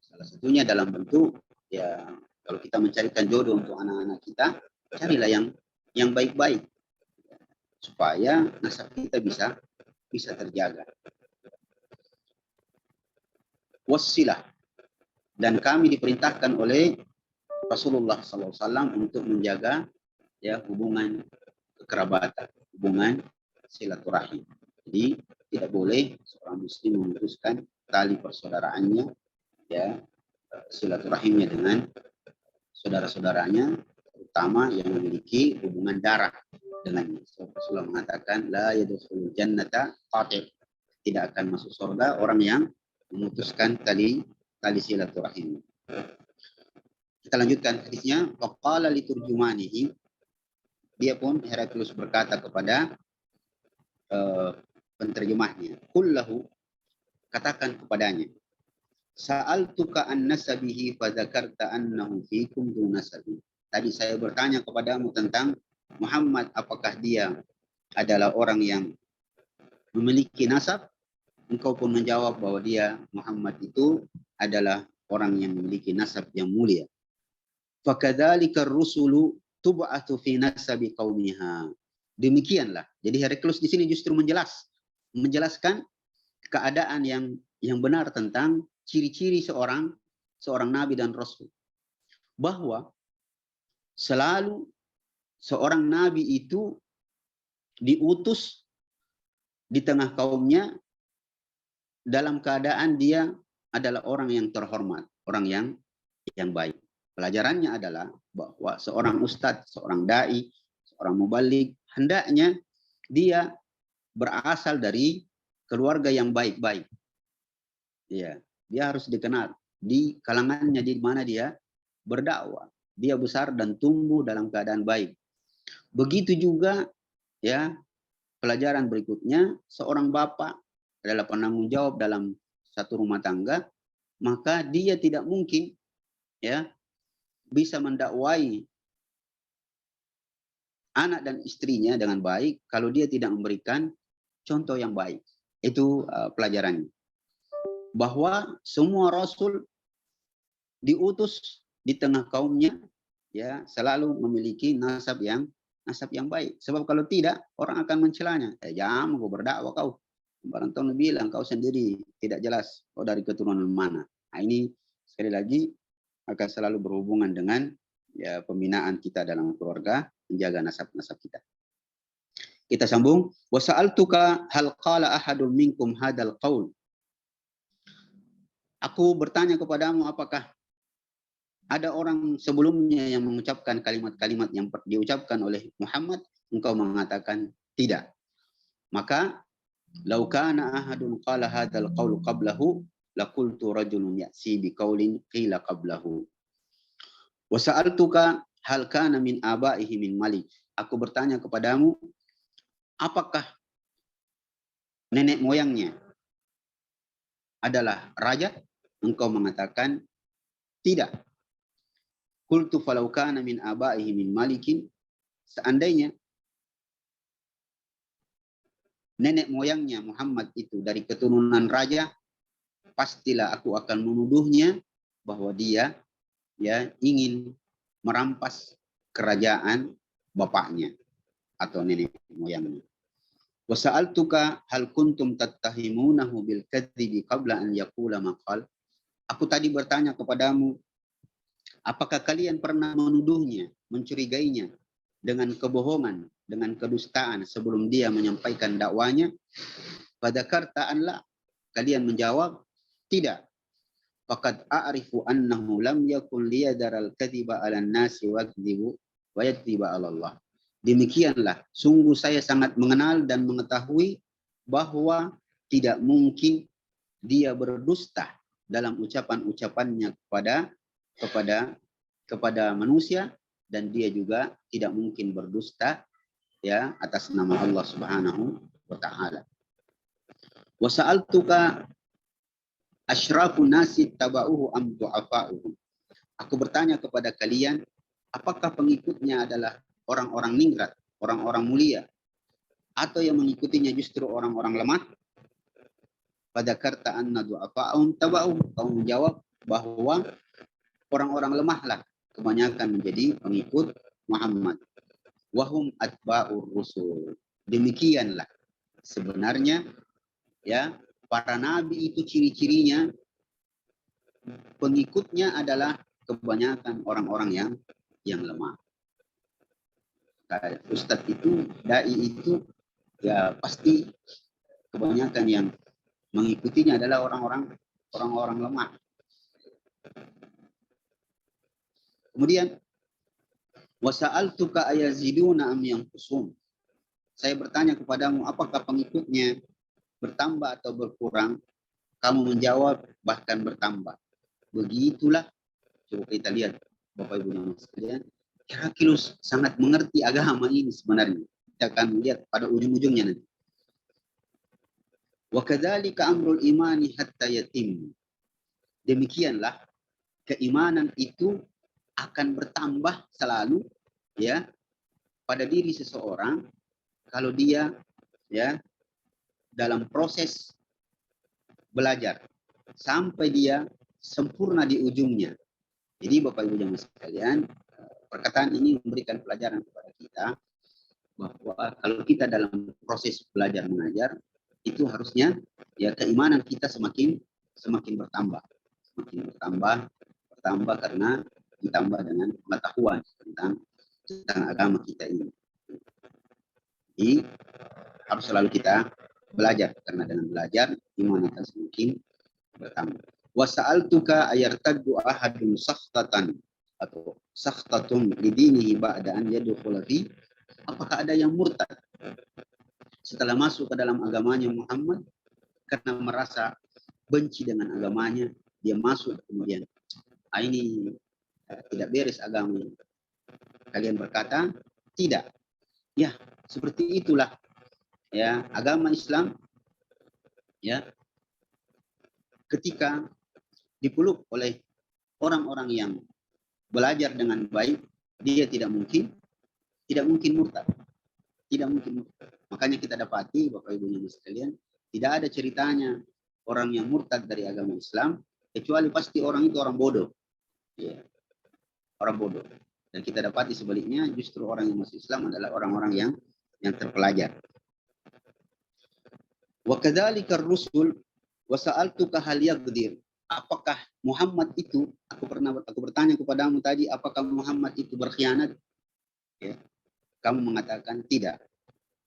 Salah satunya dalam bentuk ya kalau kita mencarikan jodoh untuk anak-anak kita, carilah yang baik-baik supaya nasab kita bisa terjaga. Wassilah, dan kami diperintahkan oleh Rasulullah SAW untuk menjaga ya hubungan kekerabatan, hubungan silaturahim. Jadi tidak boleh seorang muslim memutuskan tali persaudaraannya ya silaturahimnya dengan saudara-saudaranya, terutama yang memiliki hubungan darah dengannya. Rasulullah mengatakan la yadkhulul jannata qati', tidak akan masuk surga orang yang memutuskan tali silaturahim. Kita lanjutkan hadisnya. Waqala liturjumanihi, dia pun Heraklius berkata kepada penterjemahnya, kullahu, katakan kepadanya, sa'altuka an nasabihi fa dzakarta annahu fikum du nasabi. Tadi saya bertanya kepadamu tentang Muhammad, apakah dia adalah orang yang memiliki nasab? Engkau pun menjawab bahwa dia Muhammad itu adalah orang yang memiliki nasab yang mulia. Fakadzalika ar-rusulu tub'atu fi nasabi qaumiha. Demikianlah. Jadi Heraklius di sini justru menjelaskan keadaan yang benar tentang ciri-ciri seorang nabi dan rasul. Bahwa selalu seorang nabi itu diutus di tengah kaumnya dalam keadaan dia adalah orang yang terhormat, orang yang baik. Pelajarannya adalah bahwa seorang ustadz, seorang dai, seorang mubaligh, hendaknya dia berasal dari keluarga yang baik-baik. Ya, dia harus dikenal di kalangannya di mana dia berdakwah. Dia besar dan tumbuh dalam keadaan baik. Begitu juga ya pelajaran berikutnya, seorang bapak adalah penanggung jawab dalam satu rumah tangga, maka dia tidak mungkin ya bisa mendakwai anak dan istrinya dengan baik kalau dia tidak memberikan contoh yang baik. Itu pelajarannya. Bahwa semua rasul diutus di tengah kaumnya ya selalu memiliki nasab yang baik. Sebab kalau tidak orang akan mencelanya. Jangan kau berdakwah kau. Barang tahun bilang kau sendiri tidak jelas kau dari keturunan mana. Nah, ini sekali lagi akan selalu berhubungan dengan ya pembinaan kita dalam keluarga, menjaga nasab-nasab kita. Kita sambung. Wa sa'altuka hal qala ahadun minkum hadal qaul. Aku bertanya kepadamu, apakah ada orang sebelumnya yang mengucapkan kalimat-kalimat yang diucapkan oleh Muhammad? Engkau mengatakan tidak. Maka lau kana ahadun qala hadzal qaul qablahu laqultu rajulun ya'si biqaulin qila qablahu. Wa sa'altuka hal kana min abaihi min malik. Aku bertanya kepadamu, apakah nenek moyangnya adalah raja? Engkau mengatakan tidak. Qultu falau kana min abaihi min malikin, seandainya nenek moyangnya Muhammad itu dari keturunan raja, pastilah aku akan menuduhnya bahwa dia ya ingin merampas kerajaan bapaknya atau nenek moyangnya. Wa sa'altuka hal kuntum tattahimunahu bil kadzibi qabla an yaqula maqal. Aku tadi bertanya kepadamu, apakah kalian pernah menuduhnya, mencurigainya dengan kebohongan, dengan kedustaan sebelum dia menyampaikan dakwanya? Fadzakarta la, kalian menjawab tidak. Faqad a'rifu annahu lam yakun liyadaral kadziba 'alan nasi wa yakdziba 'ala Allah. Demikianlah, sungguh saya sangat mengenal dan mengetahui bahwa tidak mungkin dia berdusta dalam ucapan-ucapannya kepada manusia, dan dia juga tidak mungkin berdusta ya atas nama Allah Subhanahu wa taala. Wa sa'altuka asyrafun nasi tabauhu am du'afa'uhu. Aku bertanya kepada kalian, apakah pengikutnya adalah orang-orang ningrat, orang-orang mulia, atau yang mengikutinya justru orang-orang lemah? Fadzakarta anna du'afa'um tabauhu. Kau menjawab bahwa orang-orang lemahlah kebanyakan menjadi pengikut Muhammad. Wahum atba'ur rusul. Demikianlah sebenarnya ya para nabi itu ciri-cirinya pengikutnya adalah kebanyakan orang-orang yang lemah. Ustadz itu, dai itu ya pasti kebanyakan yang mengikutinya adalah orang-orang lemah. Kemudian wasa'altuka ayaziduna am yanqusun. Saya bertanya kepadamu, apakah pengikutnya bertambah atau berkurang? Kamu menjawab bahkan bertambah. Begitulah, coba kita lihat Bapak Ibu yang sekalian, Heraklius sangat mengerti agama ini sebenarnya. Kita akan lihat pada ujung-ujungnya nanti. Wa kadzalika amrul imani hatta yatim. Demikianlah keimanan itu akan bertambah selalu ya pada diri seseorang kalau dia ya dalam proses belajar sampai dia sempurna di ujungnya. Jadi Bapak Ibu jamaah sekalian, perkataan ini memberikan pelajaran kepada kita bahwa kalau kita dalam proses belajar mengajar itu harusnya ya keimanan kita semakin bertambah, bertambah karena ditambah dengan pengetahuan tentang agama kita ini. Jadi harus selalu kita belajar, karena dengan belajar iman akan semakin bertambah. Wa sa'altuka ayartaddu ahadun sakhtatan atau sakhtatun lidinihi ba'da an yadkhula fi. Apakah ada yang murtad setelah masuk ke dalam agamanya Muhammad karena merasa benci dengan agamanya, dia masuk kemudian ini tidak beres agama. Kalian berkata tidak. Ya, seperti itulah ya agama Islam ya ketika dipeluk oleh orang-orang yang belajar dengan baik, dia tidak mungkin murtad. Tidak mungkin murtad. Makanya kita dapati Bapak Ibu yang sekalian, tidak ada ceritanya orang yang murtad dari agama Islam kecuali pasti orang itu orang bodoh. Ya. Orang bodoh. Dan kita dapati sebaliknya justru orang yang masuk Islam adalah orang-orang yang terpelajar. Wa kadzalika ar-rusul wa sa'altuka hal yaqdir. apakah Muhammad itu, aku bertanya kepadamu tadi, apakah Muhammad itu berkhianat? Ya, kamu mengatakan tidak.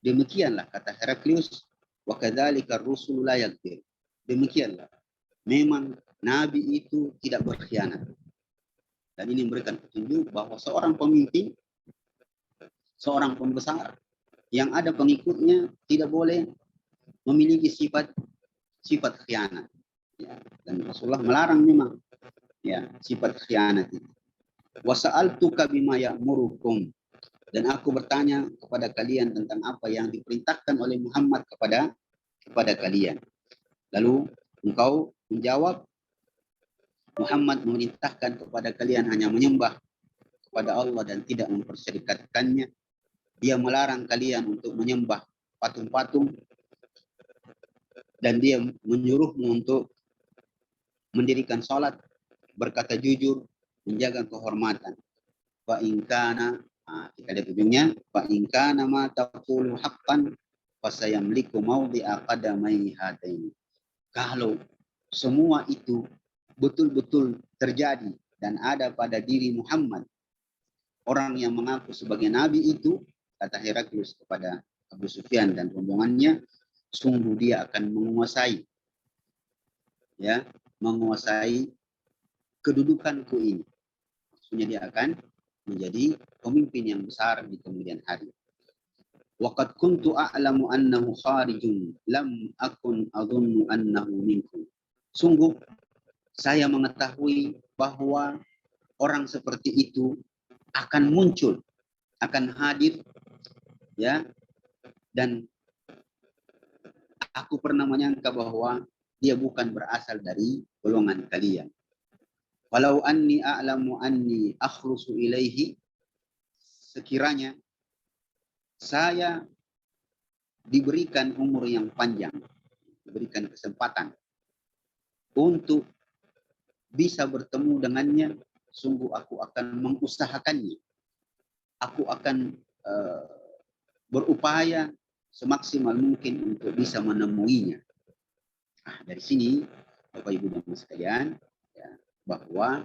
Demikianlah kata Heraklius, wa kadzalika ar-rusulu la yakdzib. Demikianlah, memang nabi itu tidak berkhianat. Dan ini memberikan petunjuk bahwa seorang pemimpin, seorang pembesar yang ada pengikutnya tidak boleh memiliki sifat khianat. Ya, dan Rasulullah melarang memang ya sifat khianat itu. Wa sa'altuka bima ya'murukum, dan aku bertanya kepada kalian tentang apa yang diperintahkan oleh Muhammad kepada kalian. Lalu engkau menjawab, Muhammad memerintahkan kepada kalian hanya menyembah kepada Allah dan tidak memperserikatkannya. Dia melarang kalian untuk menyembah patung-patung, dan dia menyuruhmu untuk mendirikan salat, berkata jujur, menjaga kehormatan. Fa in kana, kita lihat ujungnya, fa in kana ma taqulu haqqan fasayamliku mawdi'a qadamai hadaini. Kalau semua itu betul-betul terjadi dan ada pada diri Muhammad, orang yang mengaku sebagai nabi itu, kata Heraklius kepada Abu Sufyan dan rombongannya, sungguh dia akan menguasai kedudukanku ini. Maksudnya dia akan menjadi pemimpin yang besar di kemudian hari. Waqad kuntu a'lamu annahu kharijun lam akun adhunnu annahu minkum. Sungguh saya mengetahui bahwa orang seperti itu akan muncul, akan hadir, ya. Dan aku pernah menyangka bahwa dia bukan berasal dari golongan kalian. Walau anni a'lamu anni akhlusu ilaihi, sekiranya saya diberikan umur yang panjang, diberikan kesempatan untuk bisa bertemu dengannya, sungguh aku akan mengusahakannya. Aku akan berupaya semaksimal mungkin untuk bisa menemuinya. Nah, dari sini, Bapak Ibu dan sekalian, ya, bahwa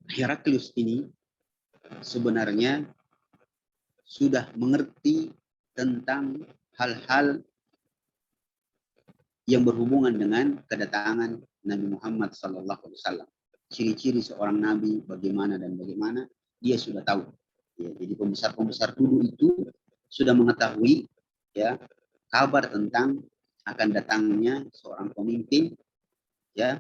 Heraklius ini sebenarnya sudah mengerti tentang hal-hal yang berhubungan dengan kedatangan Nabi Muhammad SAW. Ciri-ciri seorang nabi bagaimana dan bagaimana dia sudah tahu. Ya, jadi pembesar-pembesar dulu itu sudah mengetahui ya kabar tentang akan datangnya seorang pemimpin ya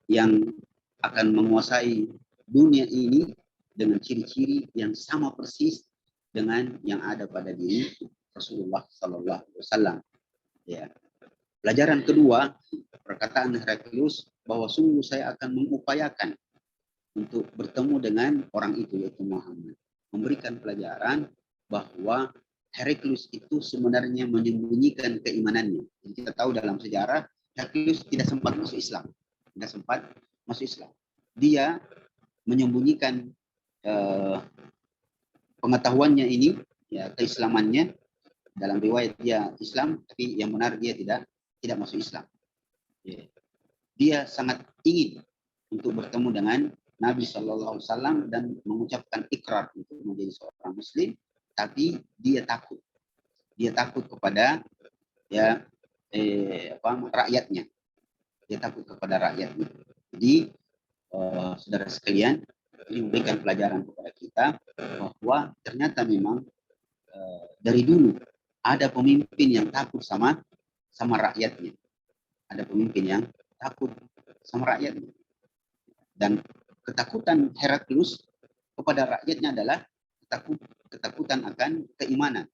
yang akan menguasai dunia ini dengan ciri-ciri yang sama persis dengan yang ada pada diri Rasulullah SAW. Ya. Pelajaran kedua, perkataan Heraklius bahwa sungguh saya akan mengupayakan untuk bertemu dengan orang itu, yaitu Muhammad. Memberikan pelajaran bahwa Heraklius itu sebenarnya menyembunyikan keimanannya. Jadi kita tahu dalam sejarah Heraklius tidak sempat masuk Islam. Tidak sempat masuk Islam. Dia menyembunyikan pengetahuannya ini, ya, keislamannya. Dalam riwayat dia Islam, tapi yang benar dia tidak masuk Islam. Ya. Dia sangat ingin untuk bertemu dengan Nabi SAW dan mengucapkan ikrar untuk menjadi seorang Muslim, tapi dia takut. Dia takut kepada rakyatnya. Dia takut kepada rakyatnya. Jadi, saudara sekalian, ini memberikan pelajaran kepada kita bahwa ternyata memang dari dulu ada pemimpin yang takut sama rakyatnya. Ada pemimpin yang takut sama rakyatnya. Dan ketakutan Heraklius kepada rakyatnya adalah ketakutan akan keimanan.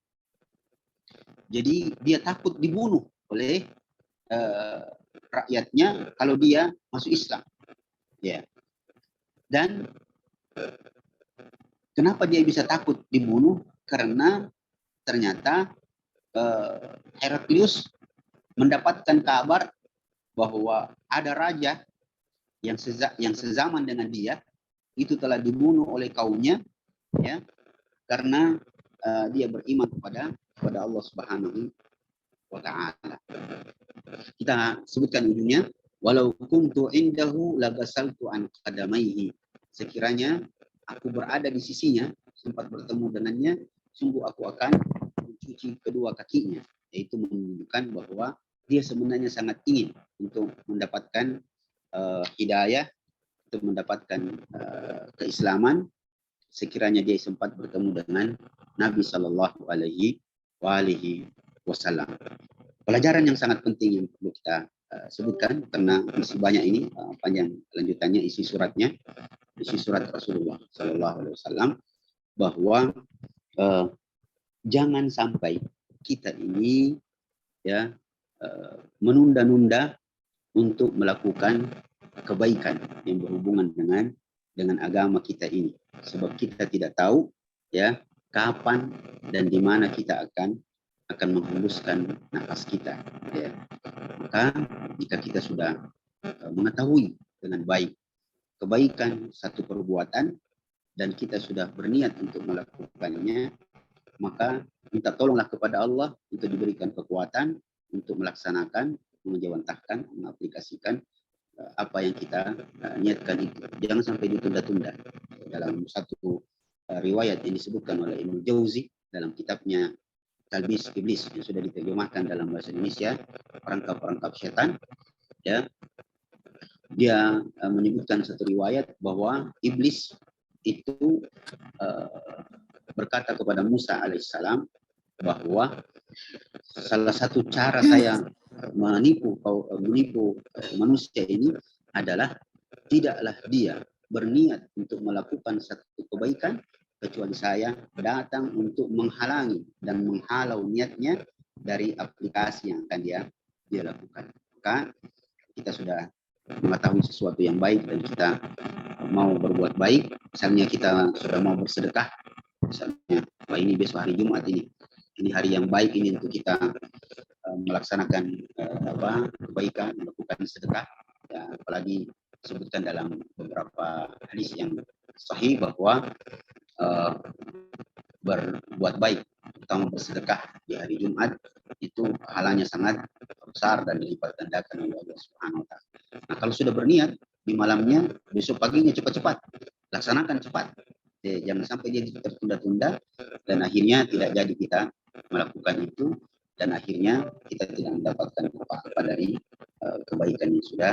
Jadi dia takut dibunuh oleh rakyatnya kalau dia masuk Islam. Ya. Dan kenapa dia bisa takut dibunuh? Karena ternyata Heraklius mendapatkan kabar bahwa ada raja yang sezaman dengan dia itu telah dibunuh oleh kaumnya, ya, karena dia beriman kepada Allah Subhanahu wa Ta'ala. Kita sebutkan ujungnya, walau kuntu indahu lagasaltu an qadamaihi. Sekiranya aku berada di sisinya, sempat bertemu dengannya, sungguh aku akan mencuci kedua kakinya. Yaitu menunjukkan bahwa dia sebenarnya sangat ingin untuk mendapatkan hidayah, untuk mendapatkan keislaman, sekiranya dia sempat bertemu dengan Nabi Shallallahu Alaihi Wasallam. Pelajaran yang sangat penting yang perlu kita sebutkan, karena masih banyak ini panjang lanjutannya isi suratnya, isi surat Rasulullah Shallallahu Alaihi Wasallam, bahwa jangan sampai kita ini ya menunda-nunda untuk melakukan kebaikan yang berhubungan dengan agama kita ini, sebab kita tidak tahu ya kapan dan di mana kita akan menghembuskan nafas kita ya. Maka jika kita sudah mengetahui dengan baik kebaikan satu perbuatan dan kita sudah berniat untuk melakukannya, maka minta tolonglah kepada Allah untuk diberikan kekuatan untuk melaksanakan, menjawantahkan, mengaplikasikan apa yang kita niatkan itu. Jangan sampai ditunda-tunda. Dalam satu riwayat yang disebutkan oleh Ibnu Jauzi dalam kitabnya Talbis Iblis yang sudah diterjemahkan dalam bahasa Indonesia, perangkap-perangkap setan, ya, dia menyebutkan satu riwayat bahwa iblis itu berkata kepada Musa alaihissalam bahwa salah satu cara saya menipu manusia ini adalah tidaklah dia berniat untuk melakukan satu kebaikan kecuali saya datang untuk menghalangi dan menghalau niatnya dari aplikasi yang akan dia lakukan. Maka kita sudah mengetahui sesuatu yang baik dan kita mau berbuat baik, misalnya kita sudah mau bersedekah, misalnya wah ini besok hari Jumat ini hari yang baik ini untuk kita melaksanakan kebaikan, melakukan sedekah ya, apalagi disebutkan dalam beberapa hadis yang sahih bahwa berbuat baik, terutama bersedekah di hari Jumat itu pahalanya sangat besar dan dilipat gandakan oleh Allah Subhanahu wa taala. Nah, kalau sudah berniat di malamnya, besok paginya cepat-cepat laksanakan cepat. Jangan sampai dia tertunda-tunda dan akhirnya tidak jadi kita melakukan itu dan akhirnya kita tidak mendapatkan apa-apa dari kebaikan yang sudah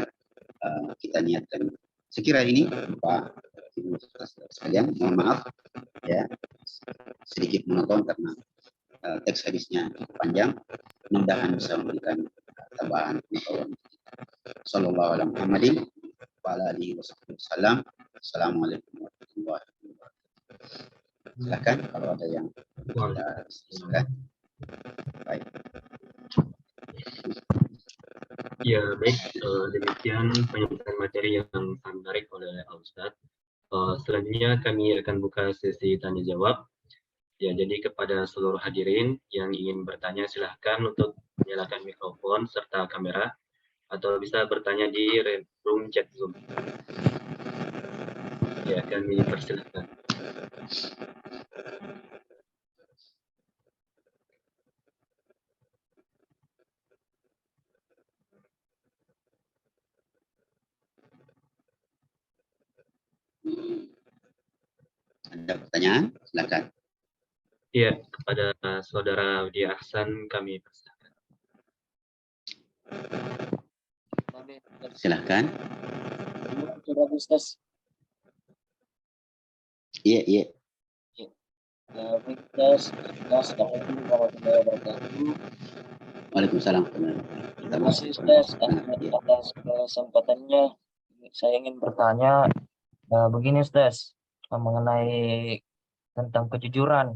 kita niatkan. Sekira ini Pak Ibu sekalian, mohon maaf ya sedikit monoton karena teks hadisnya cukup panjang. Mudah-mudahan bisa memberikan tambahan pengetahuan. Sallallahu alaihi Muhammadin wa ala alihi wasallam. Assalamualaikum warahmatullahi wabarakatuh. Silakan kalau ada yang silakan. Baik. Ya baik, demikian penyampaian materi yang sangat menarik oleh Ustadz. Selanjutnya kami akan buka sesi tanya jawab. Ya, jadi kepada seluruh hadirin yang ingin bertanya silahkan untuk menyalakan mikrofon serta kamera atau bisa bertanya di room chat Zoom. Ya, kami persilahkan. Ada pertanyaan? Silakan. Ya, kepada saudara Udi Ahsan kami persilahkan. Silahkan. Iya, iya. Waalaikumsalam. Terima kasih Ustaz atas kesempatannya. Saya ingin bertanya begini Ustaz, mengenai tentang kejujuran.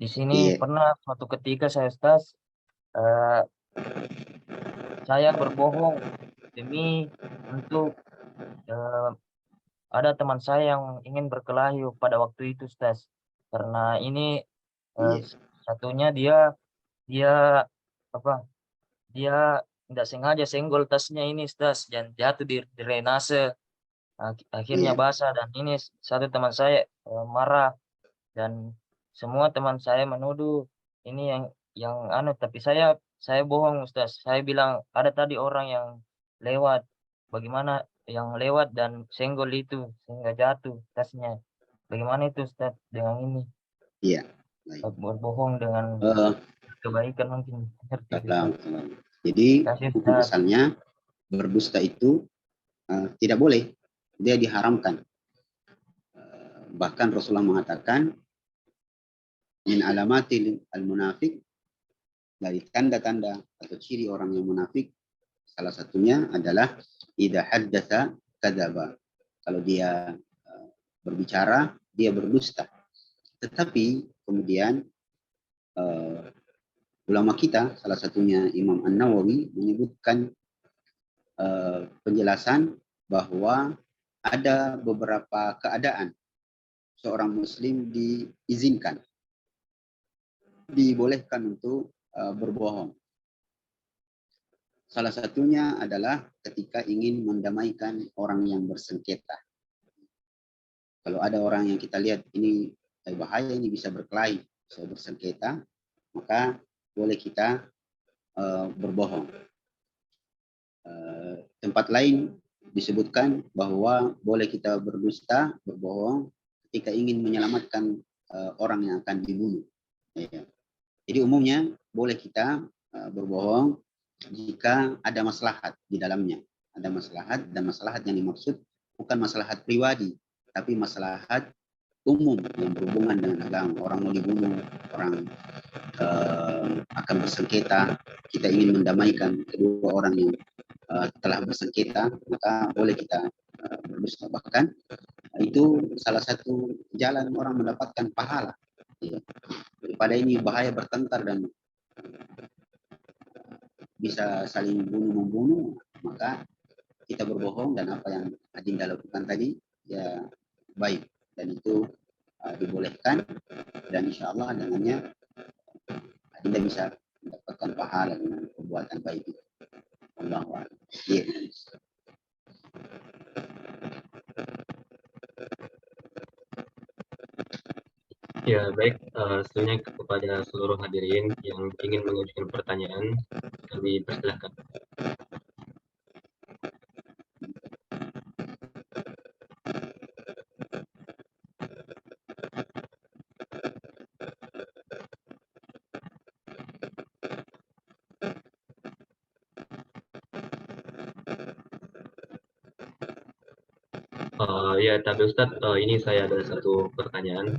Di sini pernah suatu ketika saya Ustaz, saya berbohong demi untuk ada teman saya yang ingin berkelahi pada waktu itu Ustaz. Karena ini satunya dia tidak sengaja senggol tasnya ini Ustaz dan jatuh di drainase. Akhirnya basah dan ini satu teman saya marah dan semua teman saya menuduh ini yang yang anu, tapi saya bohong Ustaz. Saya bilang ada tadi orang yang lewat. Bagaimana yang lewat dan senggol itu sehingga jatuh tasnya. Bagaimana itu Ustaz dengan ini? Iya. Baik. Berbohong dengan Eh, kebaikan mungkin seperti itu dalam- Ustaz. jadi Kasih hukum Ustaz. asalnya berdusta itu tidak boleh, dia diharamkan. Bahkan Rasulullah mengatakan min alamatil al-munafik, dari tanda-tanda atau ciri orang yang munafik, salah satunya adalah idza haddatsa kadzaba. Kalau dia berbicara, dia berdusta. Tetapi kemudian ulama kita, salah satunya Imam An-Nawawi, menyebutkan penjelasan bahwa ada beberapa keadaan seorang muslim diizinkan, dibolehkan untuk berbohong. Salah satunya adalah ketika ingin mendamaikan orang yang bersengketa. Kalau ada orang yang kita lihat ini bahaya, ini bisa berkelahi, bisa bersengketa, maka boleh kita berbohong. Tempat lain disebutkan bahwa boleh kita berdusta, berbohong ketika ingin menyelamatkan orang yang akan dibunuh. Ya. Jadi umumnya boleh kita berbohong jika ada maslahat di dalamnya. Ada maslahat, dan maslahat yang dimaksud bukan maslahat pribadi, tapi maslahat umum yang berhubungan dengan agama. Orang mau dibunuh, orang akan bersengketa, kita ingin mendamaikan kedua orang yang telah bersengketa, maka boleh kita berdusta. Bahkan itu salah satu jalan orang mendapatkan pahala. Ya. Daripada ini bahaya bertengkar dan bisa saling bunuh-membunuh, maka kita berbohong, dan apa yang Adinda lakukan tadi ya baik, dan itu dibolehkan, dan insya Allah dengannya Adinda bisa mendapatkan pahala dengan perbuatan baik itu. Allahu a'lam. Iya. Ya, baik. Selanjutnya kepada seluruh hadirin yang ingin mengajukan pertanyaan, kami persilahkan. Ya, tapi Ustadz, ini saya ada satu pertanyaan.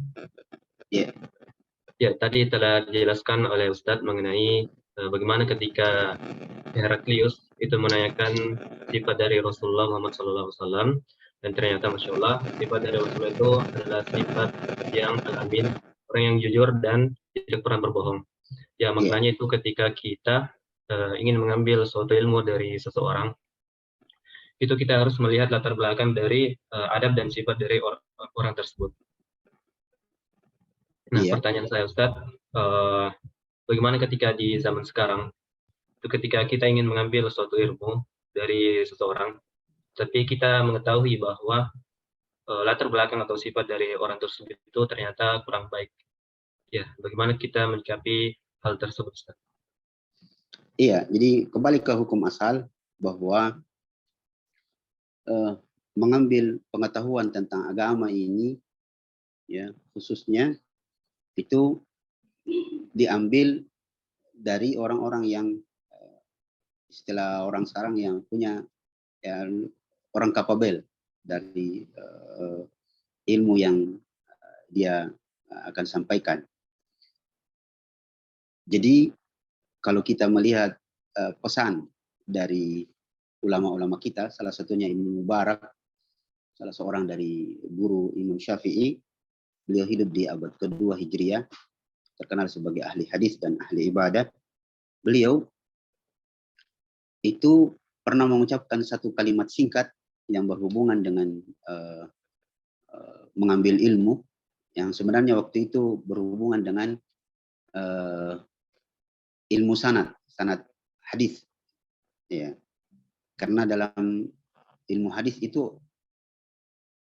Ya. Ya, tadi telah dijelaskan oleh Ustadz mengenai bagaimana ketika Heraklius itu menanyakan sifat dari Rasulullah Muhammad SAW, dan ternyata Masya Allah, sifat dari Rasulullah itu adalah sifat yang al-amin, orang yang jujur dan tidak pernah berbohong. Ya, maknanya itu ketika kita ingin mengambil suatu ilmu dari seseorang, itu kita harus melihat latar belakang dari adab dan sifat dari orang tersebut. Nah, Iya. pertanyaan saya Ustadz, bagaimana ketika di zaman sekarang, itu ketika kita ingin mengambil suatu ilmu dari seseorang, tapi kita mengetahui bahwa latar belakang atau sifat dari orang tersebut itu ternyata kurang baik. Ya, bagaimana kita menyikapi hal tersebut, Ustaz? Iya, jadi kembali ke hukum asal bahwa mengambil pengetahuan tentang agama ini, ya khususnya itu diambil dari orang-orang yang istilah orang sekarang yang punya ya, orang kapabel dari ilmu yang dia akan sampaikan. Jadi kalau kita melihat pesan dari ulama-ulama kita, salah satunya Ibnu Mubarak, salah seorang dari guru Imam Syafi'i, beliau hidup di abad kedua Hijriah, terkenal sebagai ahli hadis dan ahli ibadah. Beliau itu pernah mengucapkan satu kalimat singkat yang berhubungan dengan mengambil ilmu, yang sebenarnya waktu itu berhubungan dengan ilmu sanad hadis, ya. Karena dalam ilmu hadis itu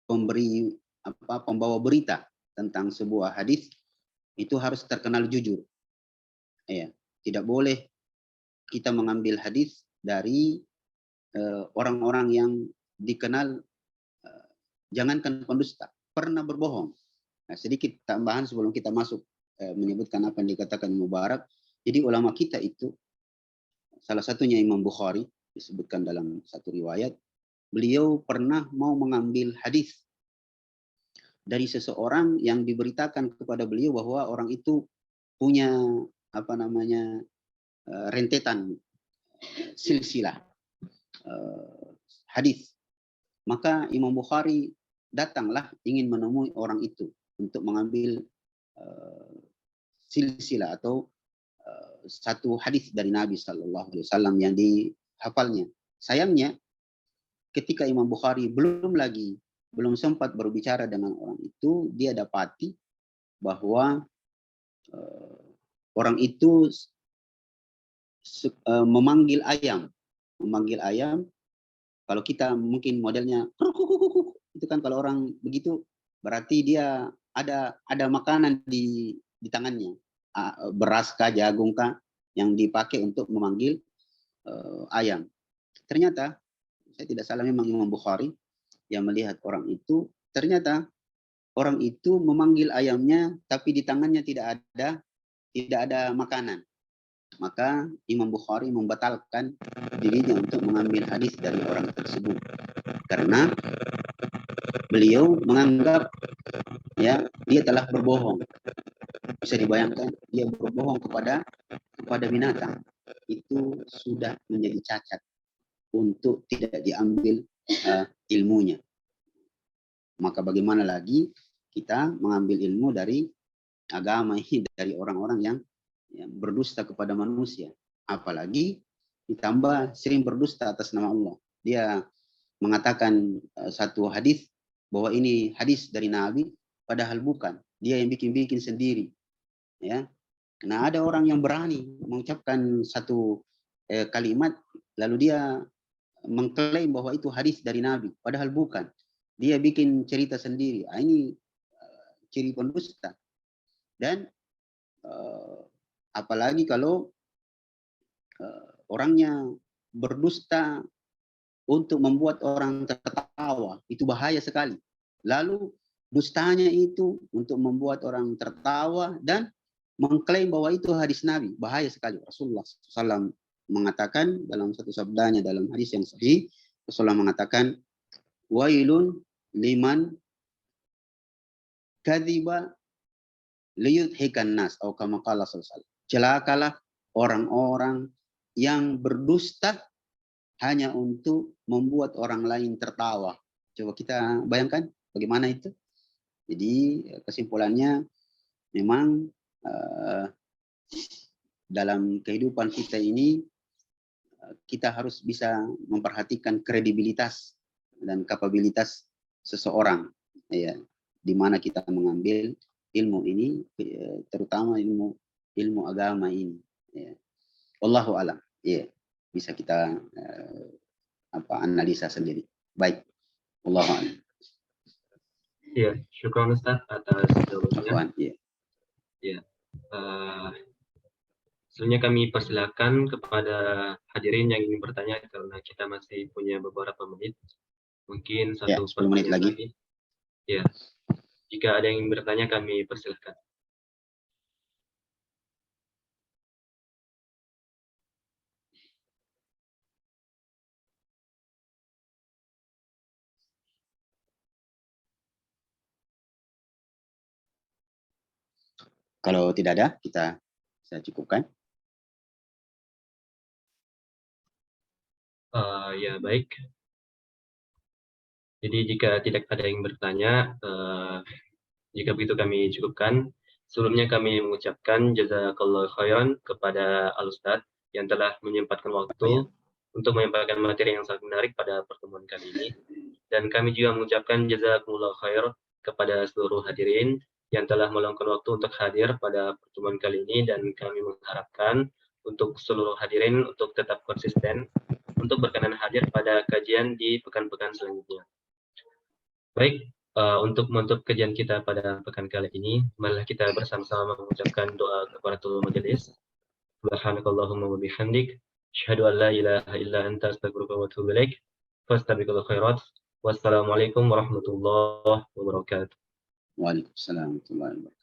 pembawa berita tentang sebuah hadis itu harus terkenal jujur. Ya, tidak boleh kita mengambil hadis dari orang-orang yang dikenal, jangankan pendusta, pernah berbohong. Nah, sedikit tambahan sebelum kita masuk menyebutkan apa yang dikatakan Mubarak. Jadi ulama kita itu, salah satunya Imam Bukhari, disebutkan dalam satu riwayat, beliau pernah mau mengambil hadis dari seseorang yang diberitakan kepada beliau bahwa orang itu punya apa namanya rentetan silsilah hadis. Maka Imam Bukhari datanglah ingin menemui orang itu untuk mengambil silsilah atau satu hadis dari Nabi Shallallahu Alaihi Wasallam yang dihafalnya. Sayangnya ketika Imam Bukhari belum sempat berbicara dengan orang itu, dia dapati bahwa orang itu memanggil ayam. Kalau kita mungkin modelnya itu kan, kalau orang begitu berarti dia ada makanan di tangannya, beras kah, jagung kah, yang dipakai untuk memanggil ayam. Ternyata saya tidak salah, memang Imam Bukhari yang melihat orang itu, ternyata orang itu memanggil ayamnya tapi di tangannya tidak ada makanan. Maka Imam Bukhari membatalkan dirinya untuk mengambil hadis dari orang tersebut karena beliau menganggap ya dia telah berbohong. Bisa dibayangkan, dia berbohong kepada binatang, itu sudah menjadi cacat untuk tidak diambil ilmunya. Maka bagaimana lagi kita mengambil ilmu dari agama ini, dari orang-orang yang berdusta kepada manusia, apalagi ditambah sering berdusta atas nama Allah. Dia mengatakan satu hadis bahwa ini hadis dari Nabi, padahal bukan, dia yang bikin sendiri. Ya, nah ada orang yang berani mengucapkan satu kalimat lalu dia mengklaim bahwa itu hadis dari Nabi, padahal bukan, dia bikin cerita sendiri. Ini ciri pendusta. Dan apalagi kalau orangnya berdusta untuk membuat orang tertawa, itu bahaya sekali. Lalu dustanya itu untuk membuat orang tertawa dan mengklaim bahwa itu hadis Nabi, bahaya sekali. Rasulullah SAW mengatakan dalam satu sabdanya dalam hadis yang sahih, Rasulullah mengatakan, wailun liman kadziba liyudhikan nas, atau kama qala sallallahu alaihi wasallam. Celakalah orang-orang yang berdusta hanya untuk membuat orang lain tertawa. Coba kita bayangkan bagaimana itu. Jadi kesimpulannya memang dalam kehidupan kita ini kita harus bisa memperhatikan kredibilitas dan kapabilitas seseorang, ya, di mana kita mengambil ilmu ini, terutama ilmu agama ini. Ya. Wallahu a'lam. Ya, bisa kita analisa sendiri. Baik. Wallahu a'lam. Ya, syukur Ustaz atas jawabannya. Ya. Selanjutnya kami persilakan kepada hadirin yang ingin bertanya karena kita masih punya beberapa menit. Mungkin 10 menit lagi. Ya. Jika ada yang ingin bertanya kami persilakan. Kalau tidak ada, kita cukupkan. Ya, baik. Jadi jika tidak ada yang bertanya, jika begitu kami cukupkan. Sebelumnya kami mengucapkan jazakallahu khairan kepada Al-Ustadz yang telah menyempatkan waktu untuk menyampaikan materi yang sangat menarik pada pertemuan kali ini. Dan kami juga mengucapkan jazakumullahu khair kepada seluruh hadirin yang telah meluangkan waktu untuk hadir pada pertemuan kali ini, dan kami mengharapkan untuk seluruh hadirin untuk tetap konsisten untuk berkenan hadir pada kajian di pekan-pekan selanjutnya. Baik, untuk menutup kajian kita pada pekan kali ini, marilah kita bersama-sama mengucapkan doa kafaratul majelis. Subhanakallahumma wa bihamdik. Asyhadu an la ilaha illa anta astaghfiruka wa atubu ilaik. Fastabiqul khairat. Wassalamualaikum warahmatullahi wabarakatuh. Waalaikumsalam warahmatullahi wabarakatuh.